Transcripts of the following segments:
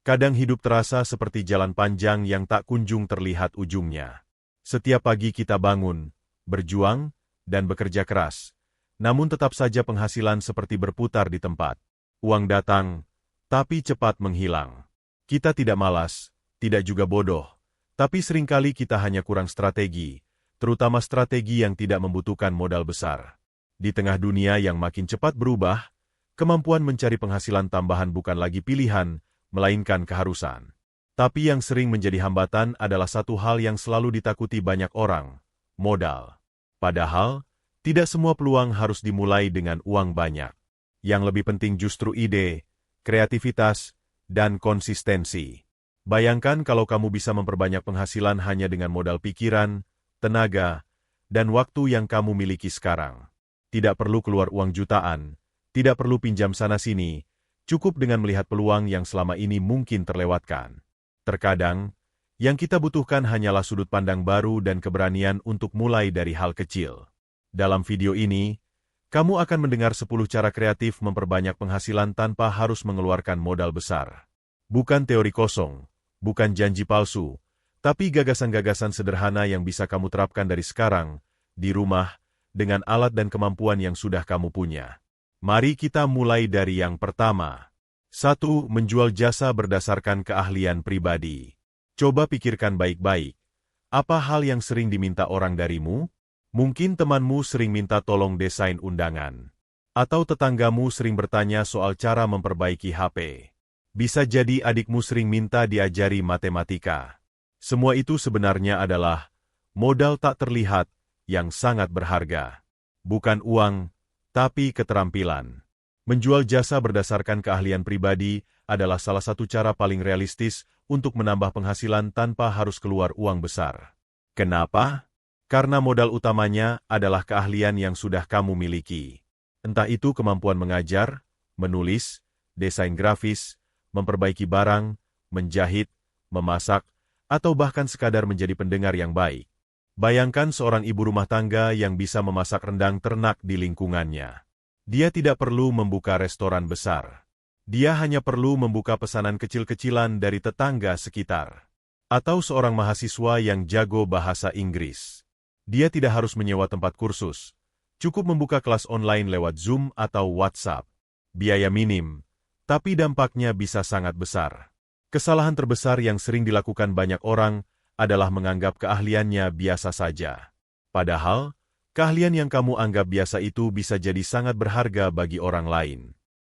Kadang hidup terasa seperti jalan panjang yang tak kunjung terlihat ujungnya. Setiap pagi kita bangun, berjuang, dan bekerja keras. Namun tetap saja penghasilan seperti berputar di tempat. Uang datang, tapi cepat menghilang. Kita tidak malas, tidak juga bodoh. Tapi seringkali kita hanya kurang strategi, terutama strategi yang tidak membutuhkan modal besar. Di tengah dunia yang makin cepat berubah, kemampuan mencari penghasilan tambahan bukan lagi pilihan, melainkan keharusan. Tapi yang sering menjadi hambatan adalah satu hal yang selalu ditakuti banyak orang, modal. Padahal, tidak semua peluang harus dimulai dengan uang banyak. Yang lebih penting justru ide, kreativitas, dan konsistensi. Bayangkan kalau kamu bisa memperbanyak penghasilan hanya dengan modal pikiran, tenaga, dan waktu yang kamu miliki sekarang. Tidak perlu keluar uang jutaan, tidak perlu pinjam sana-sini, cukup dengan melihat peluang yang selama ini mungkin terlewatkan. Terkadang, yang kita butuhkan hanyalah sudut pandang baru dan keberanian untuk mulai dari hal kecil. Dalam video ini, kamu akan mendengar 10 cara kreatif memperbanyak penghasilan tanpa harus mengeluarkan modal besar. Bukan teori kosong, bukan janji palsu, tapi gagasan-gagasan sederhana yang bisa kamu terapkan dari sekarang, di rumah, dengan alat dan kemampuan yang sudah kamu punya. Mari kita mulai dari yang pertama. 1. Menjual jasa berdasarkan keahlian pribadi. Coba pikirkan baik-baik. Apa hal yang sering diminta orang darimu? Mungkin temanmu sering minta tolong desain undangan. Atau tetanggamu sering bertanya soal cara memperbaiki HP. Bisa jadi adikmu sering minta diajari matematika. Semua itu sebenarnya adalah modal tak terlihat yang sangat berharga. Bukan uang, tapi keterampilan. Menjual jasa berdasarkan keahlian pribadi adalah salah satu cara paling realistis untuk menambah penghasilan tanpa harus keluar uang besar. Kenapa? Karena modal utamanya adalah keahlian yang sudah kamu miliki. Entah itu kemampuan mengajar, menulis, desain grafis, memperbaiki barang, menjahit, memasak, atau bahkan sekadar menjadi pendengar yang baik. Bayangkan seorang ibu rumah tangga yang bisa memasak rendang ternak di lingkungannya. Dia tidak perlu membuka restoran besar. Dia hanya perlu membuka pesanan kecil-kecilan dari tetangga sekitar. Atau seorang mahasiswa yang jago bahasa Inggris. Dia tidak harus menyewa tempat kursus. Cukup membuka kelas online lewat Zoom atau WhatsApp. Biaya minim, tapi dampaknya bisa sangat besar. Kesalahan terbesar yang sering dilakukan banyak orang adalah menganggap keahliannya biasa saja. Padahal, keahlian yang kamu anggap biasa itu bisa jadi sangat berharga bagi orang lain.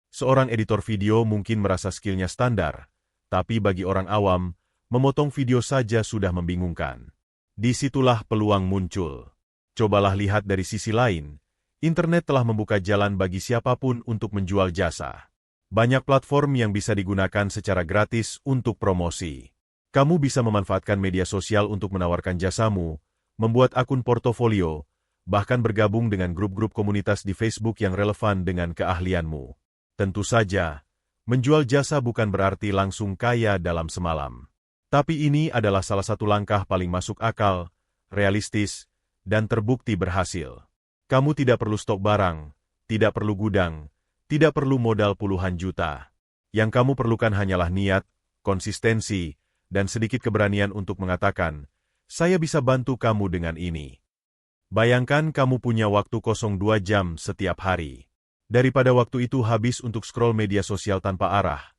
Seorang editor video mungkin merasa skillnya standar, tapi bagi orang awam, memotong video saja sudah membingungkan. Disitulah peluang muncul. Cobalah lihat dari sisi lain, internet telah membuka jalan bagi siapapun untuk menjual jasa. Banyak platform yang bisa digunakan secara gratis untuk promosi. Kamu bisa memanfaatkan media sosial untuk menawarkan jasamu, membuat akun portofolio, bahkan bergabung dengan grup-grup komunitas di Facebook yang relevan dengan keahlianmu. Tentu saja, menjual jasa bukan berarti langsung kaya dalam semalam. Tapi ini adalah salah satu langkah paling masuk akal, realistis, dan terbukti berhasil. Kamu tidak perlu stok barang, tidak perlu gudang, tidak perlu modal puluhan juta. Yang kamu perlukan hanyalah niat, konsistensi, dan sedikit keberanian untuk mengatakan, saya bisa bantu kamu dengan ini. Bayangkan kamu punya waktu kosong 2 jam setiap hari. Daripada waktu itu habis untuk scroll media sosial tanpa arah,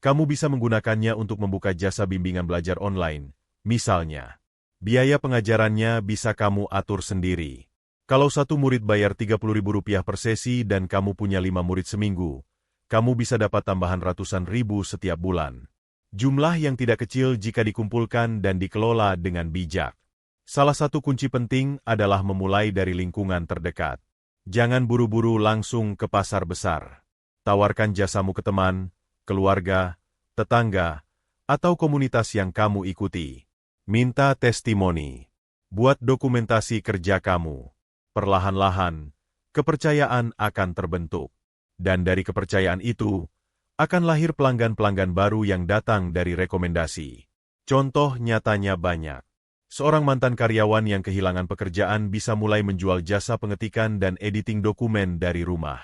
kamu bisa menggunakannya untuk membuka jasa bimbingan belajar online. Misalnya, biaya pengajarannya bisa kamu atur sendiri. Kalau satu murid bayar Rp30.000 per sesi dan kamu punya 5 murid seminggu, kamu bisa dapat tambahan ratusan ribu setiap bulan. Jumlah yang tidak kecil jika dikumpulkan dan dikelola dengan bijak. Salah satu kunci penting adalah memulai dari lingkungan terdekat. Jangan buru-buru langsung ke pasar besar. Tawarkan jasamu ke teman, keluarga, tetangga, atau komunitas yang kamu ikuti. Minta testimoni. Buat dokumentasi kerja kamu. Perlahan-lahan, kepercayaan akan terbentuk. Dan dari kepercayaan itu, akan lahir pelanggan-pelanggan baru yang datang dari rekomendasi. Contoh nyatanya banyak. Seorang mantan karyawan yang kehilangan pekerjaan bisa mulai menjual jasa pengetikan dan editing dokumen dari rumah.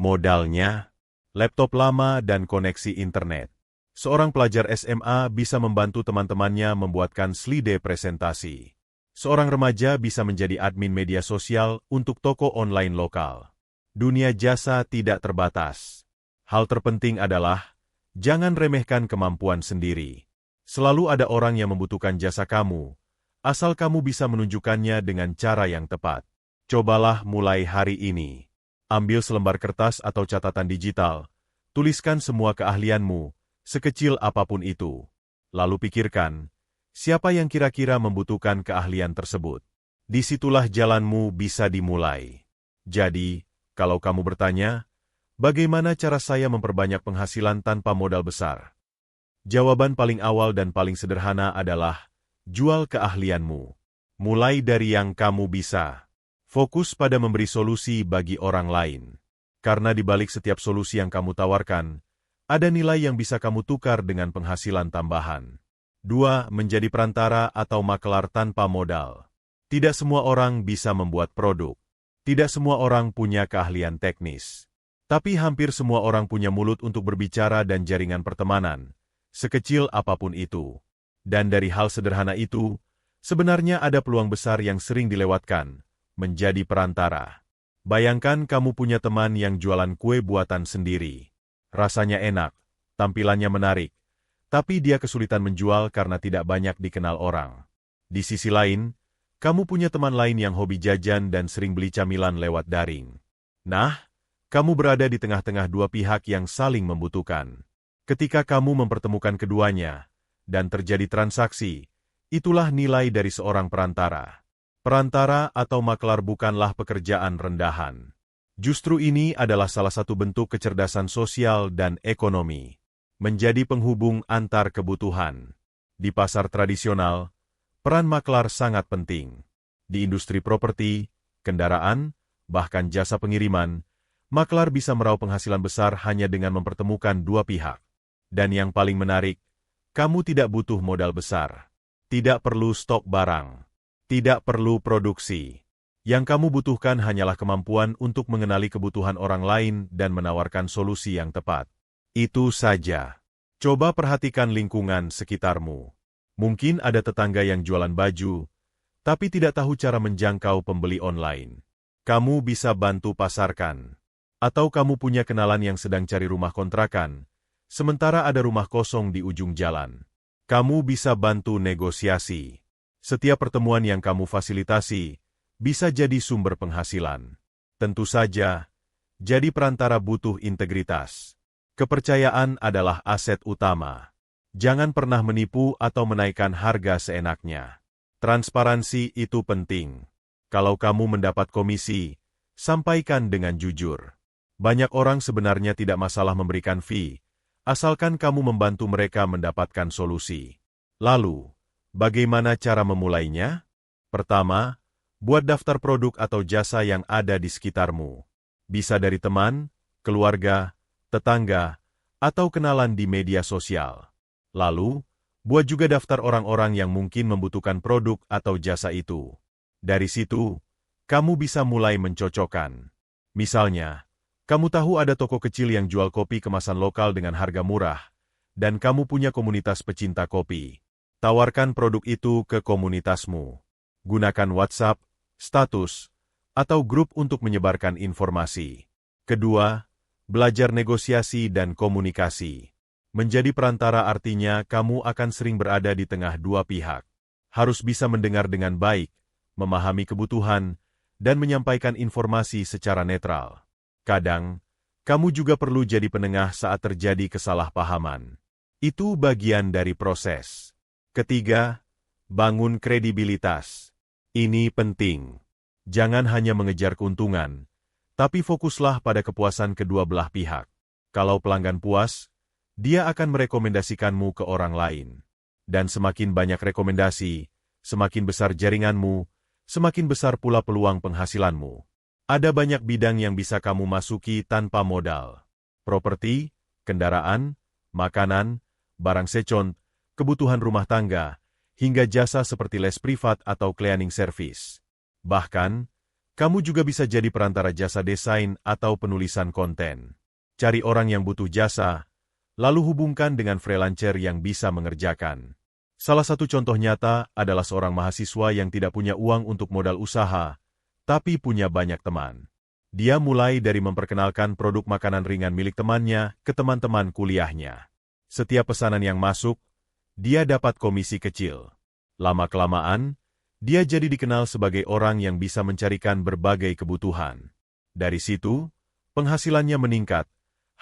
Modalnya, laptop lama dan koneksi internet. Seorang pelajar SMA bisa membantu teman-temannya membuatkan slide presentasi. Seorang remaja bisa menjadi admin media sosial untuk toko online lokal. Dunia jasa tidak terbatas. Hal terpenting adalah, jangan remehkan kemampuan sendiri. Selalu ada orang yang membutuhkan jasa kamu, asal kamu bisa menunjukkannya dengan cara yang tepat. Cobalah mulai hari ini. Ambil selembar kertas atau catatan digital, tuliskan semua keahlianmu, sekecil apapun itu. Lalu pikirkan, siapa yang kira-kira membutuhkan keahlian tersebut? Disitulah jalanmu bisa dimulai. Jadi, kalau kamu bertanya, bagaimana cara saya memperbanyak penghasilan tanpa modal besar? Jawaban paling awal dan paling sederhana adalah, jual keahlianmu. Mulai dari yang kamu bisa. Fokus pada memberi solusi bagi orang lain. Karena di balik setiap solusi yang kamu tawarkan, ada nilai yang bisa kamu tukar dengan penghasilan tambahan. 2. Menjadi perantara atau makelar tanpa modal. Tidak semua orang bisa membuat produk. Tidak semua orang punya keahlian teknis. Tapi hampir semua orang punya mulut untuk berbicara dan jaringan pertemanan, sekecil apapun itu. Dan dari hal sederhana itu, sebenarnya ada peluang besar yang sering dilewatkan, menjadi perantara. Bayangkan kamu punya teman yang jualan kue buatan sendiri. Rasanya enak, tampilannya menarik, tapi dia kesulitan menjual karena tidak banyak dikenal orang. Di sisi lain, kamu punya teman lain yang hobi jajan dan sering beli camilan lewat daring. Nah, kamu berada di tengah-tengah dua pihak yang saling membutuhkan. Ketika kamu mempertemukan keduanya, dan terjadi transaksi, itulah nilai dari seorang perantara. Perantara atau makelar bukanlah pekerjaan rendahan. Justru ini adalah salah satu bentuk kecerdasan sosial dan ekonomi. Menjadi penghubung antar kebutuhan. Di pasar tradisional, peran makelar sangat penting. Di industri properti, kendaraan, bahkan jasa pengiriman, makelar bisa meraup penghasilan besar hanya dengan mempertemukan dua pihak. Dan yang paling menarik, kamu tidak butuh modal besar. Tidak perlu stok barang. Tidak perlu produksi. Yang kamu butuhkan hanyalah kemampuan untuk mengenali kebutuhan orang lain dan menawarkan solusi yang tepat. Itu saja. Coba perhatikan lingkungan sekitarmu. Mungkin ada tetangga yang jualan baju, tapi tidak tahu cara menjangkau pembeli online. Kamu bisa bantu pasarkan. Atau kamu punya kenalan yang sedang cari rumah kontrakan, sementara ada rumah kosong di ujung jalan. Kamu bisa bantu negosiasi. Setiap pertemuan yang kamu fasilitasi bisa jadi sumber penghasilan. Tentu saja, jadi perantara butuh integritas. Kepercayaan adalah aset utama. Jangan pernah menipu atau menaikkan harga seenaknya. Transparansi itu penting. Kalau kamu mendapat komisi, sampaikan dengan jujur. Banyak orang sebenarnya tidak masalah memberikan fee, asalkan kamu membantu mereka mendapatkan solusi. Lalu, bagaimana cara memulainya? Pertama, buat daftar produk atau jasa yang ada di sekitarmu. Bisa dari teman, keluarga, tetangga, atau kenalan di media sosial. Lalu, buat juga daftar orang-orang yang mungkin membutuhkan produk atau jasa itu. Dari situ, kamu bisa mulai mencocokkan. Misalnya, kamu tahu ada toko kecil yang jual kopi kemasan lokal dengan harga murah, dan kamu punya komunitas pecinta kopi. Tawarkan produk itu ke komunitasmu. Gunakan WhatsApp, status, atau grup untuk menyebarkan informasi. Kedua, belajar negosiasi dan komunikasi. Menjadi perantara artinya kamu akan sering berada di tengah dua pihak. Harus bisa mendengar dengan baik, memahami kebutuhan, dan menyampaikan informasi secara netral. Kadang, kamu juga perlu jadi penengah saat terjadi kesalahpahaman. Itu bagian dari proses. Ketiga, bangun kredibilitas. Ini penting. Jangan hanya mengejar keuntungan, tapi fokuslah pada kepuasan kedua belah pihak. Kalau pelanggan puas, dia akan merekomendasikanmu ke orang lain. Dan semakin banyak rekomendasi, semakin besar jaringanmu, semakin besar pula peluang penghasilanmu. Ada banyak bidang yang bisa kamu masuki tanpa modal. Properti, kendaraan, makanan, barang second, kebutuhan rumah tangga, hingga jasa seperti les privat atau cleaning service. Bahkan, kamu juga bisa jadi perantara jasa desain atau penulisan konten. Cari orang yang butuh jasa, lalu hubungkan dengan freelancer yang bisa mengerjakan. Salah satu contoh nyata adalah seorang mahasiswa yang tidak punya uang untuk modal usaha, tapi punya banyak teman. Dia mulai dari memperkenalkan produk makanan ringan milik temannya ke teman-teman kuliahnya. Setiap pesanan yang masuk, dia dapat komisi kecil. Lama-kelamaan, dia jadi dikenal sebagai orang yang bisa mencarikan berbagai kebutuhan. Dari situ, penghasilannya meningkat,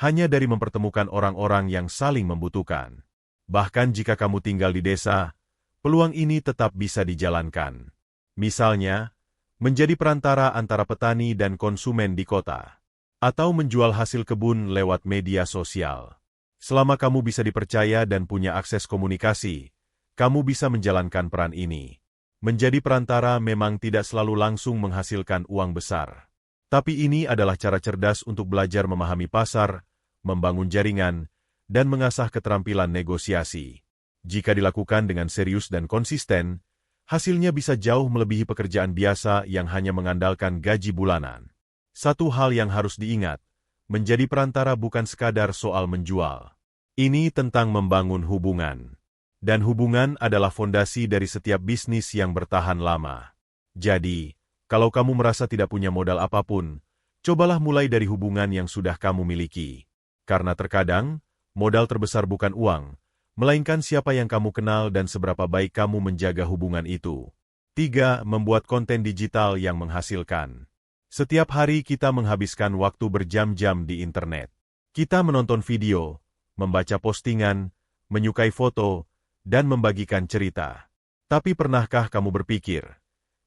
hanya dari mempertemukan orang-orang yang saling membutuhkan. Bahkan jika kamu tinggal di desa, peluang ini tetap bisa dijalankan. Misalnya, menjadi perantara antara petani dan konsumen di kota. Atau menjual hasil kebun lewat media sosial. Selama kamu bisa dipercaya dan punya akses komunikasi, kamu bisa menjalankan peran ini. Menjadi perantara memang tidak selalu langsung menghasilkan uang besar. Tapi ini adalah cara cerdas untuk belajar memahami pasar, membangun jaringan, dan mengasah keterampilan negosiasi. Jika dilakukan dengan serius dan konsisten, hasilnya bisa jauh melebihi pekerjaan biasa yang hanya mengandalkan gaji bulanan. Satu hal yang harus diingat, menjadi perantara bukan sekadar soal menjual. Ini tentang membangun hubungan. Dan hubungan adalah fondasi dari setiap bisnis yang bertahan lama. Jadi, kalau kamu merasa tidak punya modal apapun, cobalah mulai dari hubungan yang sudah kamu miliki. Karena terkadang, modal terbesar bukan uang, melainkan siapa yang kamu kenal dan seberapa baik kamu menjaga hubungan itu. 3. Membuat konten digital yang menghasilkan. Setiap hari kita menghabiskan waktu berjam-jam di internet. Kita menonton video, membaca postingan, menyukai foto, dan membagikan cerita. Tapi pernahkah kamu berpikir,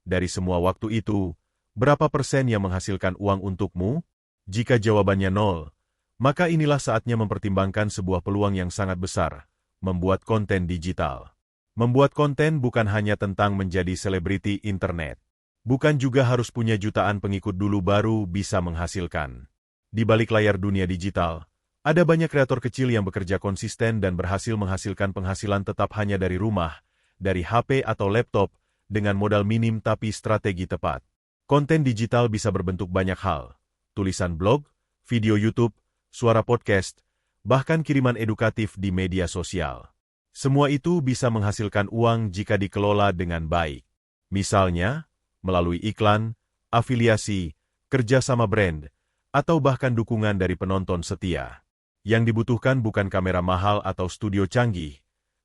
dari semua waktu itu, berapa persen yang menghasilkan uang untukmu? Jika jawabannya 0, maka inilah saatnya mempertimbangkan sebuah peluang yang sangat besar, membuat konten digital. Membuat konten bukan hanya tentang menjadi selebriti internet. Bukan juga harus punya jutaan pengikut dulu baru bisa menghasilkan. Di balik layar dunia digital, ada banyak kreator kecil yang bekerja konsisten dan berhasil menghasilkan penghasilan tetap hanya dari rumah, dari HP atau laptop, dengan modal minim tapi strategi tepat. Konten digital bisa berbentuk banyak hal, tulisan blog, video YouTube, suara podcast, bahkan kiriman edukatif di media sosial. Semua itu bisa menghasilkan uang jika dikelola dengan baik. Misalnya, melalui iklan, afiliasi, kerja sama brand, atau bahkan dukungan dari penonton setia. Yang dibutuhkan bukan kamera mahal atau studio canggih,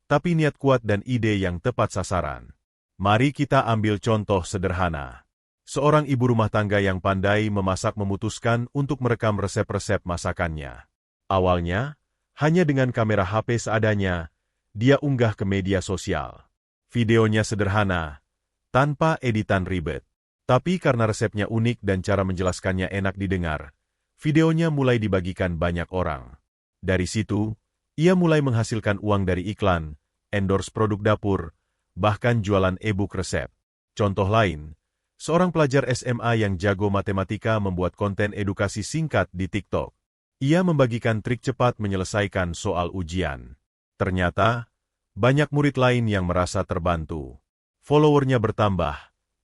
tapi niat kuat dan ide yang tepat sasaran. Mari kita ambil contoh sederhana. Seorang ibu rumah tangga yang pandai memasak memutuskan untuk merekam resep-resep masakannya. Awalnya, hanya dengan kamera HP seadanya, dia unggah ke media sosial. Videonya sederhana, tanpa editan ribet. Tapi karena resepnya unik dan cara menjelaskannya enak didengar, videonya mulai dibagikan banyak orang. Dari situ, ia mulai menghasilkan uang dari iklan, endorse produk dapur, bahkan jualan e-book resep. Contoh lain, seorang pelajar SMA yang jago matematika membuat konten edukasi singkat di TikTok. Ia membagikan trik cepat menyelesaikan soal ujian. Ternyata, banyak murid lain yang merasa terbantu. Followernya bertambah,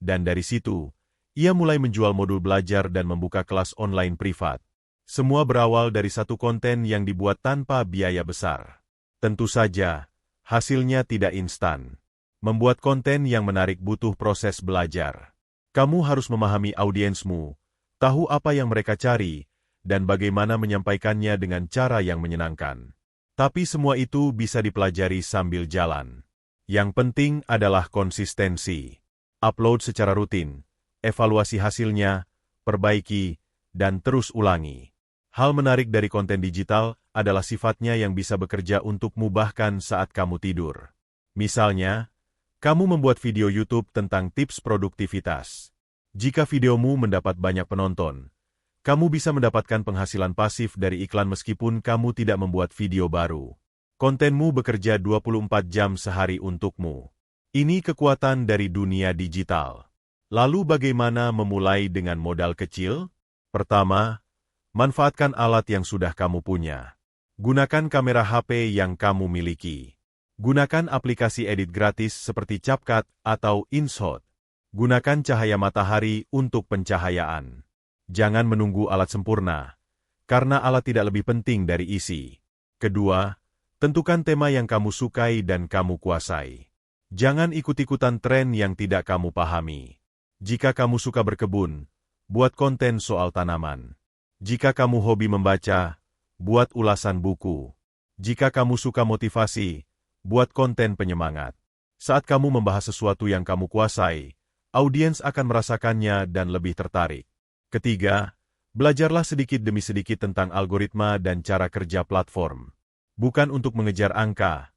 dan dari situ, ia mulai menjual modul belajar dan membuka kelas online privat. Semua berawal dari satu konten yang dibuat tanpa biaya besar. Tentu saja, hasilnya tidak instan. Membuat konten yang menarik butuh proses belajar. Kamu harus memahami audiensmu, tahu apa yang mereka cari, dan bagaimana menyampaikannya dengan cara yang menyenangkan. Tapi semua itu bisa dipelajari sambil jalan. Yang penting adalah konsistensi. Upload secara rutin, evaluasi hasilnya, perbaiki, dan terus ulangi. Hal menarik dari konten digital adalah sifatnya yang bisa bekerja untukmu bahkan saat kamu tidur. Misalnya, kamu membuat video YouTube tentang tips produktivitas. Jika videomu mendapat banyak penonton, kamu bisa mendapatkan penghasilan pasif dari iklan meskipun kamu tidak membuat video baru. Kontenmu bekerja 24 jam sehari untukmu. Ini kekuatan dari dunia digital. Lalu bagaimana memulai dengan modal kecil? Pertama, manfaatkan alat yang sudah kamu punya. Gunakan kamera HP yang kamu miliki. Gunakan aplikasi edit gratis seperti CapCut atau InShot. Gunakan cahaya matahari untuk pencahayaan. Jangan menunggu alat sempurna, karena alat tidak lebih penting dari isi. Kedua, tentukan tema yang kamu sukai dan kamu kuasai. Jangan ikut-ikutan tren yang tidak kamu pahami. Jika kamu suka berkebun, buat konten soal tanaman. Jika kamu hobi membaca, buat ulasan buku. Jika kamu suka motivasi, buat konten penyemangat. Saat kamu membahas sesuatu yang kamu kuasai, audiens akan merasakannya dan lebih tertarik. Ketiga, belajarlah sedikit demi sedikit tentang algoritma dan cara kerja platform. Bukan untuk mengejar angka,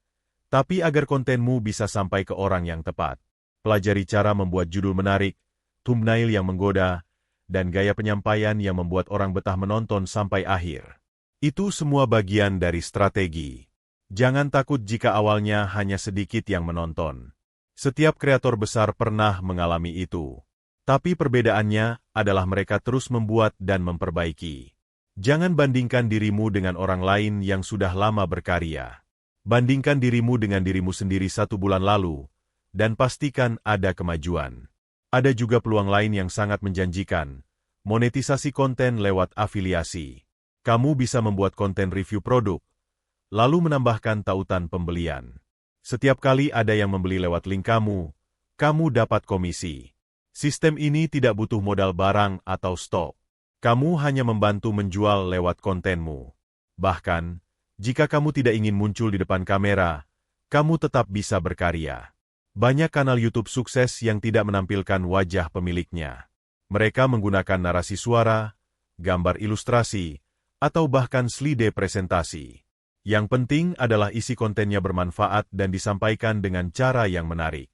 tapi agar kontenmu bisa sampai ke orang yang tepat. Pelajari cara membuat judul menarik, thumbnail yang menggoda, dan gaya penyampaian yang membuat orang betah menonton sampai akhir. Itu semua bagian dari strategi. Jangan takut jika awalnya hanya sedikit yang menonton. Setiap kreator besar pernah mengalami itu. Tapi perbedaannya adalah mereka terus membuat dan memperbaiki. Jangan bandingkan dirimu dengan orang lain yang sudah lama berkarya. Bandingkan dirimu dengan dirimu sendiri 1 bulan lalu, dan pastikan ada kemajuan. Ada juga peluang lain yang sangat menjanjikan, monetisasi konten lewat afiliasi. Kamu bisa membuat konten review produk, lalu menambahkan tautan pembelian. Setiap kali ada yang membeli lewat link kamu dapat komisi. Sistem ini tidak butuh modal barang atau stok. Kamu hanya membantu menjual lewat kontenmu. Bahkan, jika kamu tidak ingin muncul di depan kamera, kamu tetap bisa berkarya. Banyak kanal YouTube sukses yang tidak menampilkan wajah pemiliknya. Mereka menggunakan narasi suara, gambar ilustrasi, atau bahkan slide presentasi. Yang penting adalah isi kontennya bermanfaat dan disampaikan dengan cara yang menarik.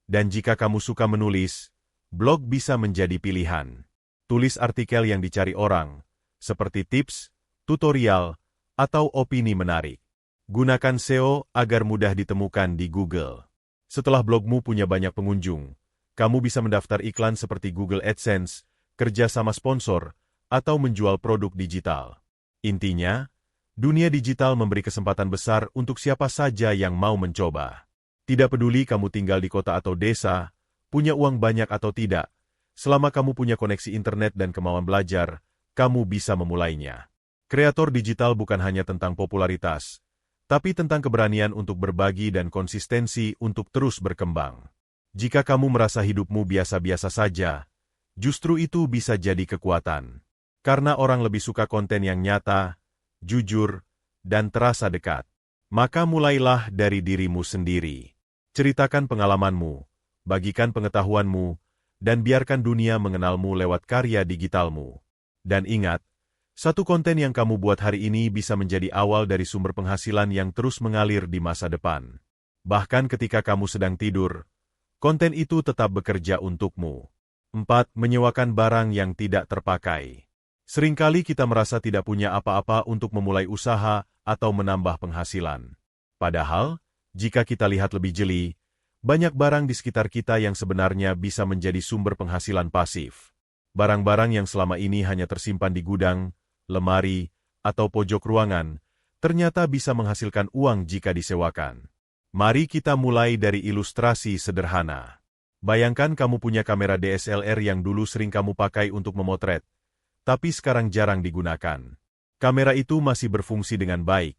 Dan jika kamu suka menulis, blog bisa menjadi pilihan. Tulis artikel yang dicari orang, seperti tips, tutorial, atau opini menarik. Gunakan SEO agar mudah ditemukan di Google. Setelah blogmu punya banyak pengunjung, kamu bisa mendaftar iklan seperti Google AdSense, kerja sama sponsor, atau menjual produk digital. Intinya, dunia digital memberi kesempatan besar untuk siapa saja yang mau mencoba. Tidak peduli kamu tinggal di kota atau desa, punya uang banyak atau tidak, selama kamu punya koneksi internet dan kemauan belajar, kamu bisa memulainya. Kreator digital bukan hanya tentang popularitas, tapi tentang keberanian untuk berbagi dan konsistensi untuk terus berkembang. Jika kamu merasa hidupmu biasa-biasa saja, justru itu bisa jadi kekuatan. Karena orang lebih suka konten yang nyata, jujur, dan terasa dekat. Maka mulailah dari dirimu sendiri. Ceritakan pengalamanmu, bagikan pengetahuanmu, dan biarkan dunia mengenalmu lewat karya digitalmu. Dan ingat, satu konten yang kamu buat hari ini bisa menjadi awal dari sumber penghasilan yang terus mengalir di masa depan. Bahkan ketika kamu sedang tidur, konten itu tetap bekerja untukmu. 4. Menyewakan barang yang tidak terpakai. Seringkali kita merasa tidak punya apa-apa untuk memulai usaha atau menambah penghasilan. Padahal, jika kita lihat lebih jeli, banyak barang di sekitar kita yang sebenarnya bisa menjadi sumber penghasilan pasif. Barang-barang yang selama ini hanya tersimpan di gudang, lemari, atau pojok ruangan, ternyata bisa menghasilkan uang jika disewakan. Mari kita mulai dari ilustrasi sederhana. Bayangkan kamu punya kamera DSLR yang dulu sering kamu pakai untuk memotret, tapi sekarang jarang digunakan. Kamera itu masih berfungsi dengan baik,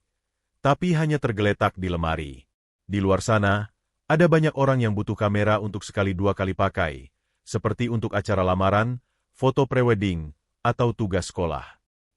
tapi hanya tergeletak di lemari. Di luar sana, ada banyak orang yang butuh kamera untuk sekali 2 kali pakai, seperti untuk acara lamaran, foto prewedding, atau tugas sekolah.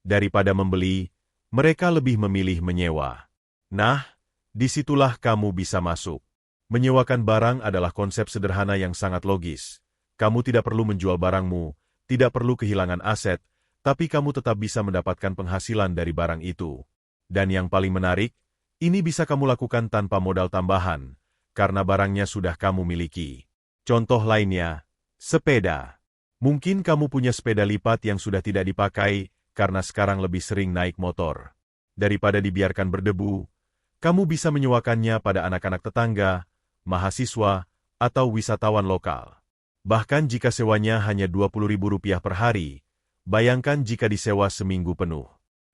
Daripada membeli, mereka lebih memilih menyewa. Nah, disitulah kamu bisa masuk. Menyewakan barang adalah konsep sederhana yang sangat logis. Kamu tidak perlu menjual barangmu, tidak perlu kehilangan aset, tapi kamu tetap bisa mendapatkan penghasilan dari barang itu. Dan yang paling menarik, ini bisa kamu lakukan tanpa modal tambahan, karena barangnya sudah kamu miliki. Contoh lainnya, sepeda. Mungkin kamu punya sepeda lipat yang sudah tidak dipakai karena sekarang lebih sering naik motor. Daripada dibiarkan berdebu, kamu bisa menyewakannya pada anak-anak tetangga, mahasiswa, atau wisatawan lokal. Bahkan jika sewanya hanya Rp20.000 per hari, bayangkan jika disewa seminggu penuh.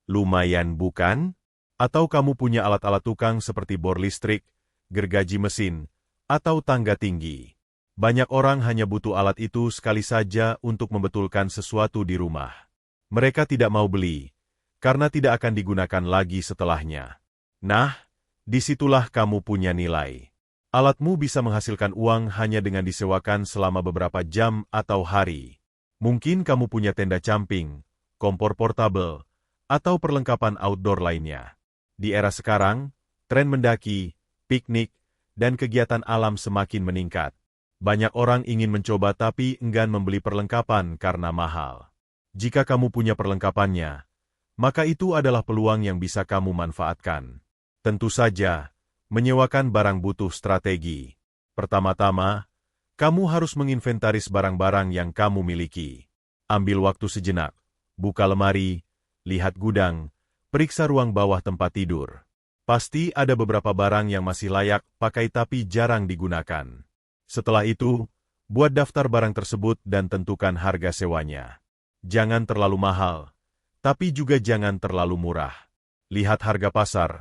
Lumayan bukan? Atau kamu punya alat-alat tukang seperti bor listrik, gergaji mesin, atau tangga tinggi. Banyak orang hanya butuh alat itu sekali saja untuk membetulkan sesuatu di rumah. Mereka tidak mau beli, karena tidak akan digunakan lagi setelahnya. Nah, disitulah kamu punya nilai. Alatmu bisa menghasilkan uang hanya dengan disewakan selama beberapa jam atau hari. Mungkin kamu punya tenda camping, kompor portabel, atau perlengkapan outdoor lainnya. Di era sekarang, tren mendaki, piknik, dan kegiatan alam semakin meningkat. Banyak orang ingin mencoba tapi enggan membeli perlengkapan karena mahal. Jika kamu punya perlengkapannya, maka itu adalah peluang yang bisa kamu manfaatkan. Tentu saja, menyewakan barang butuh strategi. Pertama-tama, kamu harus menginventaris barang-barang yang kamu miliki. Ambil waktu sejenak, buka lemari, lihat gudang, periksa ruang bawah tempat tidur. Pasti ada beberapa barang yang masih layak pakai tapi jarang digunakan. Setelah itu, buat daftar barang tersebut dan tentukan harga sewanya. Jangan terlalu mahal, tapi juga jangan terlalu murah. Lihat harga pasar,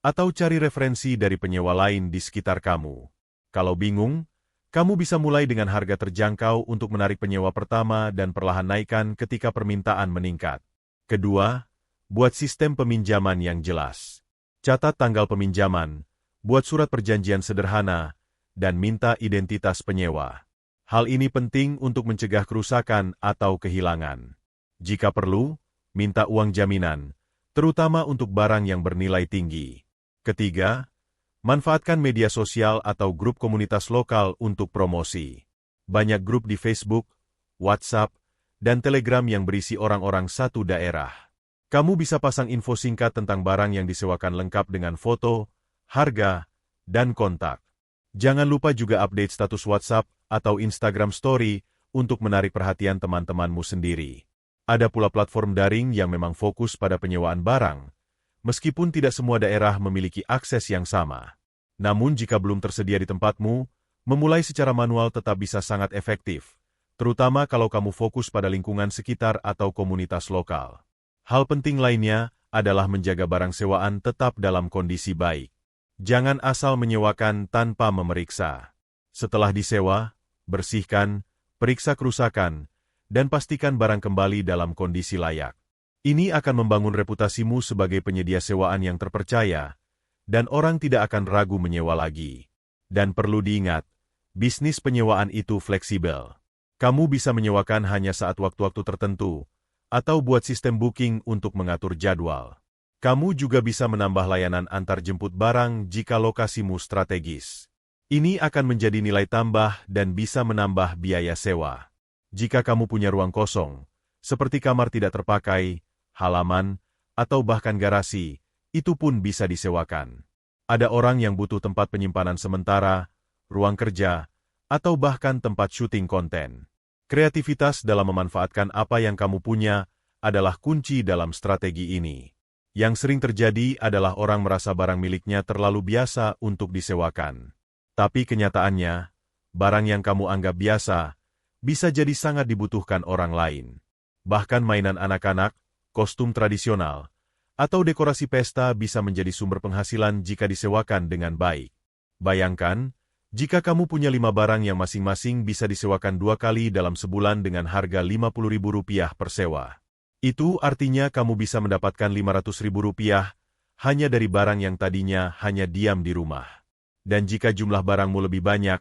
atau cari referensi dari penyewa lain di sekitar kamu. Kalau bingung, kamu bisa mulai dengan harga terjangkau untuk menarik penyewa pertama dan perlahan naikkan ketika permintaan meningkat. Kedua, buat sistem peminjaman yang jelas. Catat tanggal peminjaman, buat surat perjanjian sederhana, dan minta identitas penyewa. Hal ini penting untuk mencegah kerusakan atau kehilangan. Jika perlu, minta uang jaminan, terutama untuk barang yang bernilai tinggi. Ketiga, manfaatkan media sosial atau grup komunitas lokal untuk promosi. Banyak grup di Facebook, WhatsApp, dan Telegram yang berisi orang-orang satu daerah. Kamu bisa pasang info singkat tentang barang yang disewakan lengkap dengan foto, harga, dan kontak. Jangan lupa juga update status WhatsApp atau Instagram Story untuk menarik perhatian teman-temanmu sendiri. Ada pula platform daring yang memang fokus pada penyewaan barang, meskipun tidak semua daerah memiliki akses yang sama. Namun jika belum tersedia di tempatmu, memulai secara manual tetap bisa sangat efektif, terutama kalau kamu fokus pada lingkungan sekitar atau komunitas lokal. Hal penting lainnya adalah menjaga barang sewaan tetap dalam kondisi baik. Jangan asal menyewakan tanpa memeriksa. Setelah disewa, bersihkan, periksa kerusakan, dan pastikan barang kembali dalam kondisi layak. Ini akan membangun reputasimu sebagai penyedia sewaan yang terpercaya, dan orang tidak akan ragu menyewa lagi. Dan perlu diingat, bisnis penyewaan itu fleksibel. Kamu bisa menyewakan hanya saat waktu-waktu tertentu, atau buat sistem booking untuk mengatur jadwal. Kamu juga bisa menambah layanan antar jemput barang jika lokasimu strategis. Ini akan menjadi nilai tambah dan bisa menambah biaya sewa. Jika kamu punya ruang kosong, seperti kamar tidak terpakai, halaman, atau bahkan garasi, itu pun bisa disewakan. Ada orang yang butuh tempat penyimpanan sementara, ruang kerja, atau bahkan tempat syuting konten. Kreativitas dalam memanfaatkan apa yang kamu punya adalah kunci dalam strategi ini. Yang sering terjadi adalah orang merasa barang miliknya terlalu biasa untuk disewakan. Tapi kenyataannya, barang yang kamu anggap biasa bisa jadi sangat dibutuhkan orang lain. Bahkan mainan anak-anak, kostum tradisional, atau dekorasi pesta bisa menjadi sumber penghasilan jika disewakan dengan baik. Bayangkan, jika kamu punya 5 barang yang masing-masing bisa disewakan 2 kali dalam sebulan dengan harga Rp50.000 per sewa. Itu artinya kamu bisa mendapatkan Rp500.000 hanya dari barang yang tadinya hanya diam di rumah. Dan jika jumlah barangmu lebih banyak,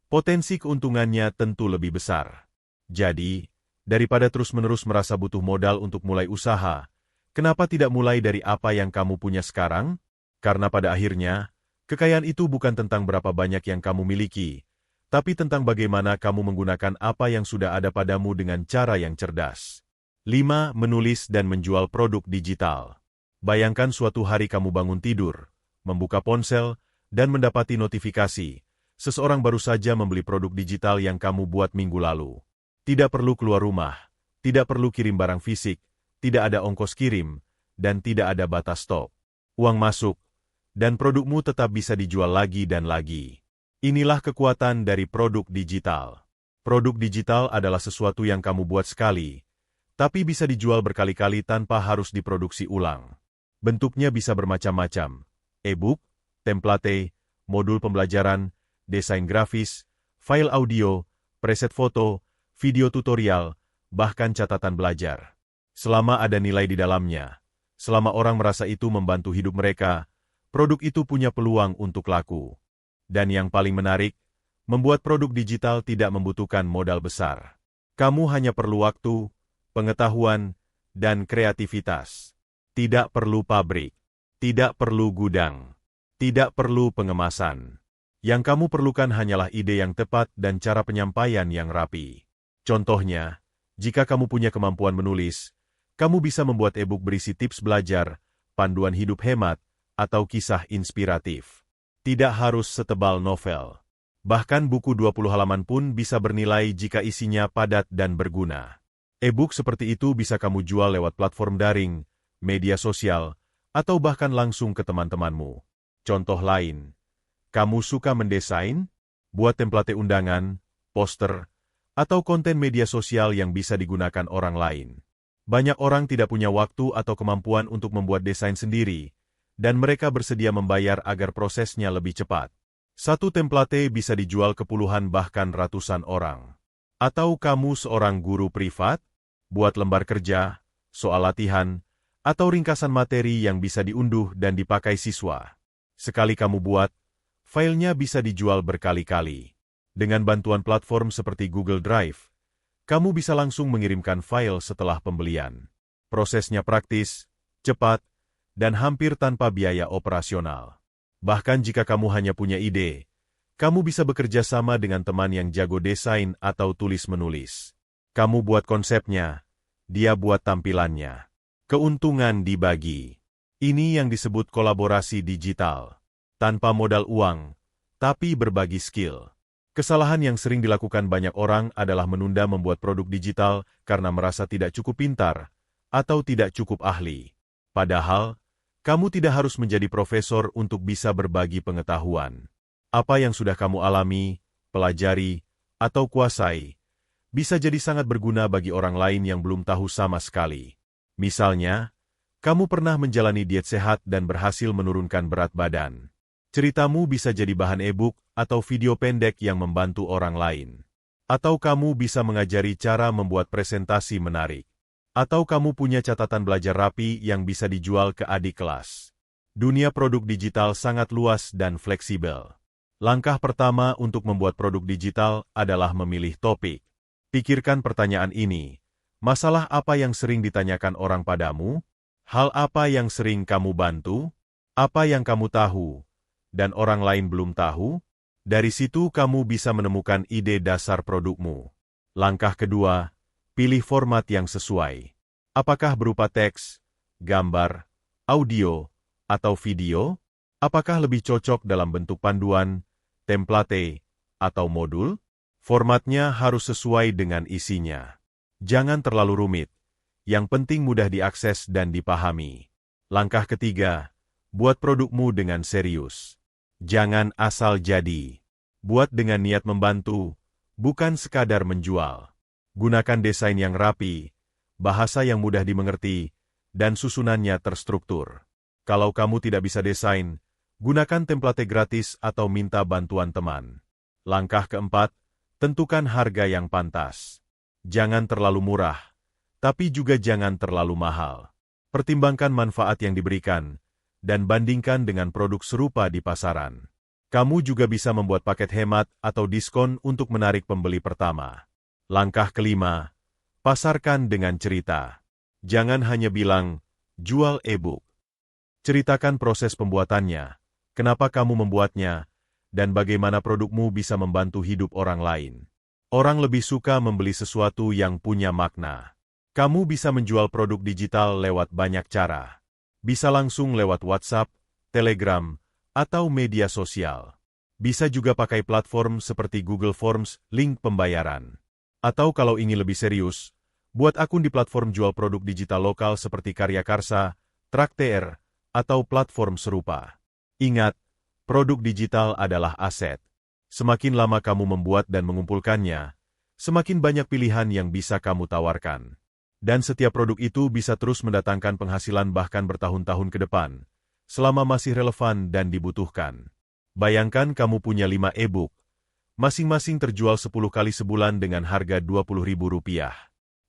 potensi keuntungannya tentu lebih besar. Jadi, daripada terus-menerus merasa butuh modal untuk mulai usaha, kenapa tidak mulai dari apa yang kamu punya sekarang? Karena pada akhirnya, kekayaan itu bukan tentang berapa banyak yang kamu miliki, tapi tentang bagaimana kamu menggunakan apa yang sudah ada padamu dengan cara yang cerdas. 5. Menulis dan menjual produk digital. Bayangkan suatu hari kamu bangun tidur, membuka ponsel, dan mendapati notifikasi. Seseorang baru saja membeli produk digital yang kamu buat minggu lalu. Tidak perlu keluar rumah, tidak perlu kirim barang fisik, tidak ada ongkos kirim, dan tidak ada batas stok. Uang masuk, dan produkmu tetap bisa dijual lagi dan lagi. Inilah kekuatan dari produk digital. Produk digital adalah sesuatu yang kamu buat sekali, tapi bisa dijual berkali-kali tanpa harus diproduksi ulang. Bentuknya bisa bermacam-macam: e-book, template, modul pembelajaran, desain grafis, file audio, preset foto, video tutorial, bahkan catatan belajar. Selama ada nilai di dalamnya, selama orang merasa itu membantu hidup mereka, produk itu punya peluang untuk laku. Dan yang paling menarik, membuat produk digital tidak membutuhkan modal besar. Kamu hanya perlu waktu, pengetahuan, dan kreativitas. Tidak perlu pabrik, tidak perlu gudang, tidak perlu pengemasan. Yang kamu perlukan hanyalah ide yang tepat dan cara penyampaian yang rapi. Contohnya, jika kamu punya kemampuan menulis, kamu bisa membuat e-book berisi tips belajar, panduan hidup hemat, atau kisah inspiratif. Tidak harus setebal novel. Bahkan buku 20 halaman pun bisa bernilai jika isinya padat dan berguna. E-book seperti itu bisa kamu jual lewat platform daring, media sosial, atau bahkan langsung ke teman-temanmu. Contoh lain, kamu suka mendesain? Buat template undangan, poster, atau konten media sosial yang bisa digunakan orang lain. Banyak orang tidak punya waktu atau kemampuan untuk membuat desain sendiri, dan mereka bersedia membayar agar prosesnya lebih cepat. Satu template bisa dijual ke puluhan bahkan ratusan orang. Atau kamu seorang guru privat? Buat lembar kerja, soal latihan, atau ringkasan materi yang bisa diunduh dan dipakai siswa. Sekali kamu buat, filenya bisa dijual berkali-kali. Dengan bantuan platform seperti Google Drive, kamu bisa langsung mengirimkan file setelah pembelian. Prosesnya praktis, cepat, dan hampir tanpa biaya operasional. Bahkan jika kamu hanya punya ide, kamu bisa bekerja sama dengan teman yang jago desain atau tulis-menulis. Kamu buat konsepnya, dia buat tampilannya. Keuntungan dibagi. Ini yang disebut kolaborasi digital. Tanpa modal uang, tapi berbagi skill. Kesalahan yang sering dilakukan banyak orang adalah menunda membuat produk digital karena merasa tidak cukup pintar atau tidak cukup ahli. Padahal, kamu tidak harus menjadi profesor untuk bisa berbagi pengetahuan. Apa yang sudah kamu alami, pelajari, atau kuasai, bisa jadi sangat berguna bagi orang lain yang belum tahu sama sekali. Misalnya, kamu pernah menjalani diet sehat dan berhasil menurunkan berat badan. Ceritamu bisa jadi bahan e-book atau video pendek yang membantu orang lain. Atau kamu bisa mengajari cara membuat presentasi menarik. Atau kamu punya catatan belajar rapi yang bisa dijual ke adik kelas. Dunia produk digital sangat luas dan fleksibel. Langkah pertama untuk membuat produk digital adalah memilih topik. Pikirkan pertanyaan ini. Masalah apa yang sering ditanyakan orang padamu? Hal apa yang sering kamu bantu? Apa yang kamu tahu dan orang lain belum tahu? Dari situ kamu bisa menemukan ide dasar produkmu. Langkah kedua, pilih format yang sesuai. Apakah berupa teks, gambar, audio, atau video? Apakah lebih cocok dalam bentuk panduan, template, atau modul? Formatnya harus sesuai dengan isinya. Jangan terlalu rumit. Yang penting mudah diakses dan dipahami. Langkah ketiga, buat produkmu dengan serius. Jangan asal jadi. Buat dengan niat membantu, bukan sekadar menjual. Gunakan desain yang rapi, bahasa yang mudah dimengerti, dan susunannya terstruktur. Kalau kamu tidak bisa desain, gunakan template gratis atau minta bantuan teman. Langkah keempat, tentukan harga yang pantas. Jangan terlalu murah, tapi juga jangan terlalu mahal. Pertimbangkan manfaat yang diberikan, dan bandingkan dengan produk serupa di pasaran. Kamu juga bisa membuat paket hemat atau diskon untuk menarik pembeli pertama. Langkah kelima, pasarkan dengan cerita. Jangan hanya bilang, jual e-book. Ceritakan proses pembuatannya, kenapa kamu membuatnya, dan bagaimana produkmu bisa membantu hidup orang lain. Orang lebih suka membeli sesuatu yang punya makna. Kamu bisa menjual produk digital lewat banyak cara. Bisa langsung lewat WhatsApp, Telegram, atau media sosial. Bisa juga pakai platform seperti Google Forms, link pembayaran. Atau kalau ingin lebih serius, buat akun di platform jual produk digital lokal seperti Karya Karsa, Traktir, atau platform serupa. Ingat, produk digital adalah aset. Semakin lama kamu membuat dan mengumpulkannya, semakin banyak pilihan yang bisa kamu tawarkan. Dan setiap produk itu bisa terus mendatangkan penghasilan bahkan bertahun-tahun ke depan, selama masih relevan dan dibutuhkan. Bayangkan kamu punya 5 e-book, masing-masing terjual 10 kali sebulan dengan harga Rp20.000.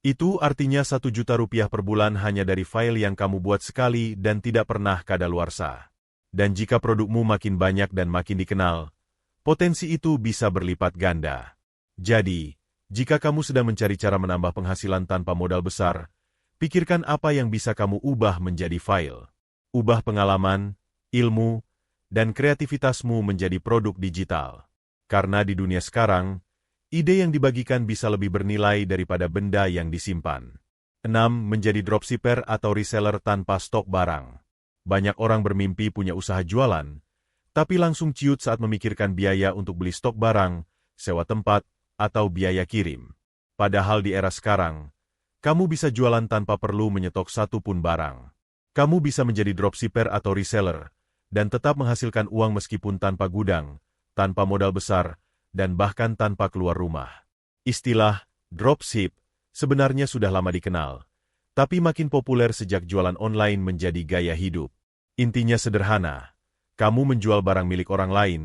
Itu artinya Rp1 juta per bulan hanya dari file yang kamu buat sekali dan tidak pernah kadaluarsa. Dan jika produkmu makin banyak dan makin dikenal, potensi itu bisa berlipat ganda. Jadi, jika kamu sedang mencari cara menambah penghasilan tanpa modal besar, pikirkan apa yang bisa kamu ubah menjadi file. Ubah pengalaman, ilmu, dan kreativitasmu menjadi produk digital. Karena di dunia sekarang, ide yang dibagikan bisa lebih bernilai daripada benda yang disimpan. 6. Menjadi dropshipper atau reseller tanpa stok barang. Banyak orang bermimpi punya usaha jualan, tapi langsung ciut saat memikirkan biaya untuk beli stok barang, sewa tempat, atau biaya kirim. Padahal di era sekarang, kamu bisa jualan tanpa perlu menyetok satu pun barang. Kamu bisa menjadi dropshipper atau reseller, dan tetap menghasilkan uang meskipun tanpa gudang, tanpa modal besar, dan bahkan tanpa keluar rumah. Istilah dropship sebenarnya sudah lama dikenal, tapi makin populer sejak jualan online menjadi gaya hidup. Intinya sederhana, kamu menjual barang milik orang lain,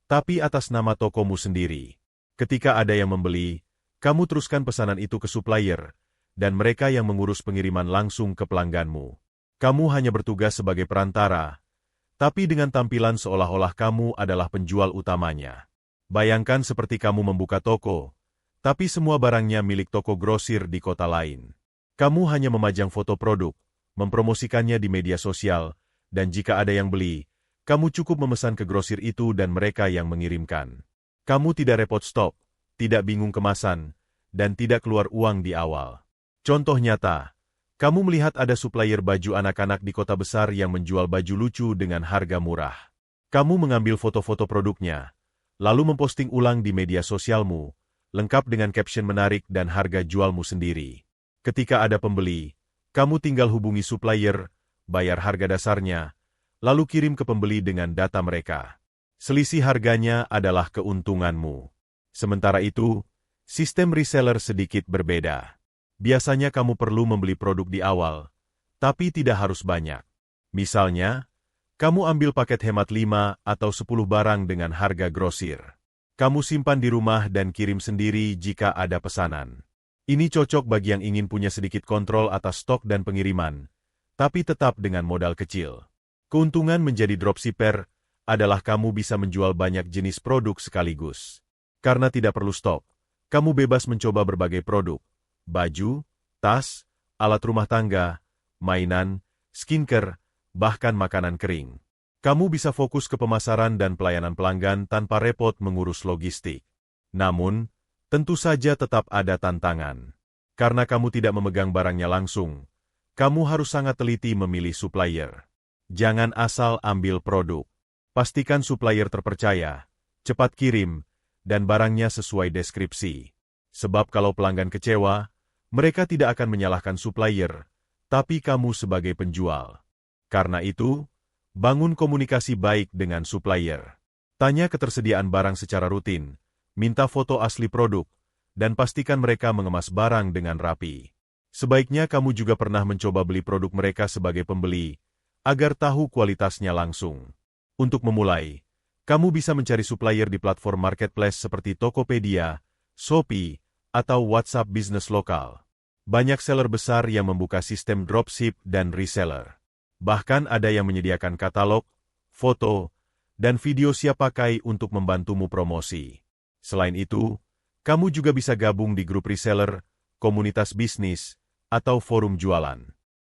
tapi atas nama tokomu sendiri. Ketika ada yang membeli, kamu teruskan pesanan itu ke supplier, dan mereka yang mengurus pengiriman langsung ke pelangganmu. Kamu hanya bertugas sebagai perantara, tapi dengan tampilan seolah-olah kamu adalah penjual utamanya. Bayangkan seperti kamu membuka toko, tapi semua barangnya milik toko grosir di kota lain. Kamu hanya memajang foto produk, mempromosikannya di media sosial, dan jika ada yang beli, kamu cukup memesan ke grosir itu dan mereka yang mengirimkan. Kamu tidak repot stok, tidak bingung kemasan, dan tidak keluar uang di awal. Contoh nyata, kamu melihat ada supplier baju anak-anak di kota besar yang menjual baju lucu dengan harga murah. Kamu mengambil foto-foto produknya, lalu memposting ulang di media sosialmu, lengkap dengan caption menarik dan harga jualmu sendiri. Ketika ada pembeli, kamu tinggal hubungi supplier, bayar harga dasarnya, lalu kirim ke pembeli dengan data mereka. Selisih harganya adalah keuntunganmu. Sementara itu, sistem reseller sedikit berbeda. Biasanya kamu perlu membeli produk di awal, tapi tidak harus banyak. Misalnya, kamu ambil paket hemat 5 atau 10 barang dengan harga grosir. Kamu simpan di rumah dan kirim sendiri jika ada pesanan. Ini cocok bagi yang ingin punya sedikit kontrol atas stok dan pengiriman, tapi tetap dengan modal kecil. Keuntungan menjadi dropshipper adalah kamu bisa menjual banyak jenis produk sekaligus. Karena tidak perlu stok, kamu bebas mencoba berbagai produk, baju, tas, alat rumah tangga, mainan, skincare, bahkan makanan kering. Kamu bisa fokus ke pemasaran dan pelayanan pelanggan tanpa repot mengurus logistik. Namun, tentu saja tetap ada tantangan. Karena kamu tidak memegang barangnya langsung, kamu harus sangat teliti memilih supplier. Jangan asal ambil produk. Pastikan supplier terpercaya, cepat kirim, dan barangnya sesuai deskripsi. Sebab kalau pelanggan kecewa, mereka tidak akan menyalahkan supplier, tapi kamu sebagai penjual. Karena itu, bangun komunikasi baik dengan supplier. Tanya ketersediaan barang secara rutin, minta foto asli produk, dan pastikan mereka mengemas barang dengan rapi. Sebaiknya kamu juga pernah mencoba beli produk mereka sebagai pembeli, agar tahu kualitasnya langsung. Untuk memulai, kamu bisa mencari supplier di platform marketplace seperti Tokopedia, Shopee, atau WhatsApp bisnis lokal. Banyak seller besar yang membuka sistem dropship dan reseller. Bahkan ada yang menyediakan katalog, foto, dan video siap pakai untuk membantumu promosi. Selain itu, kamu juga bisa gabung di grup reseller, komunitas bisnis, atau forum jualan.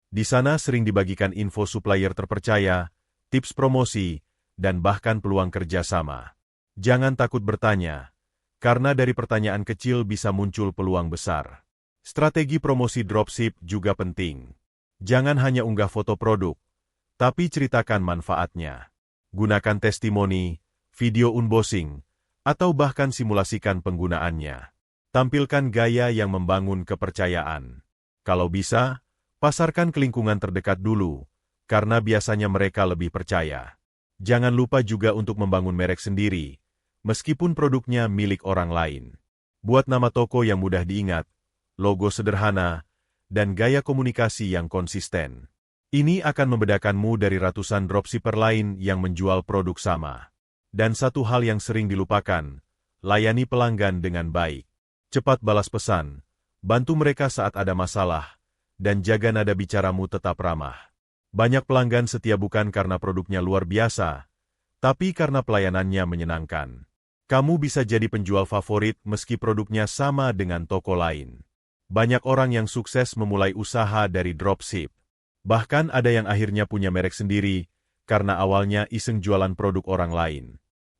Di sana sering dibagikan info supplier terpercaya, tips promosi, dan bahkan peluang kerjasama. Jangan takut bertanya, karena dari pertanyaan kecil bisa muncul peluang besar. Strategi promosi dropship juga penting. Jangan hanya unggah foto produk, tapi ceritakan manfaatnya. Gunakan testimoni, video unboxing, atau bahkan simulasikan penggunaannya. Tampilkan gaya yang membangun kepercayaan. Kalau bisa, pasarkan ke lingkungan terdekat dulu, karena biasanya mereka lebih percaya. Jangan lupa juga untuk membangun merek sendiri, meskipun produknya milik orang lain. Buat nama toko yang mudah diingat, logo sederhana, dan gaya komunikasi yang konsisten. Ini akan membedakanmu dari ratusan dropshipper lain yang menjual produk sama. Dan satu hal yang sering dilupakan, layani pelanggan dengan baik. Cepat balas pesan, bantu mereka saat ada masalah, dan jaga nada bicaramu tetap ramah. Banyak pelanggan setia bukan karena produknya luar biasa, tapi karena pelayanannya menyenangkan. Kamu bisa jadi penjual favorit meski produknya sama dengan toko lain. Banyak orang yang sukses memulai usaha dari dropship. Bahkan ada yang akhirnya punya merek sendiri, karena awalnya iseng jualan produk orang lain.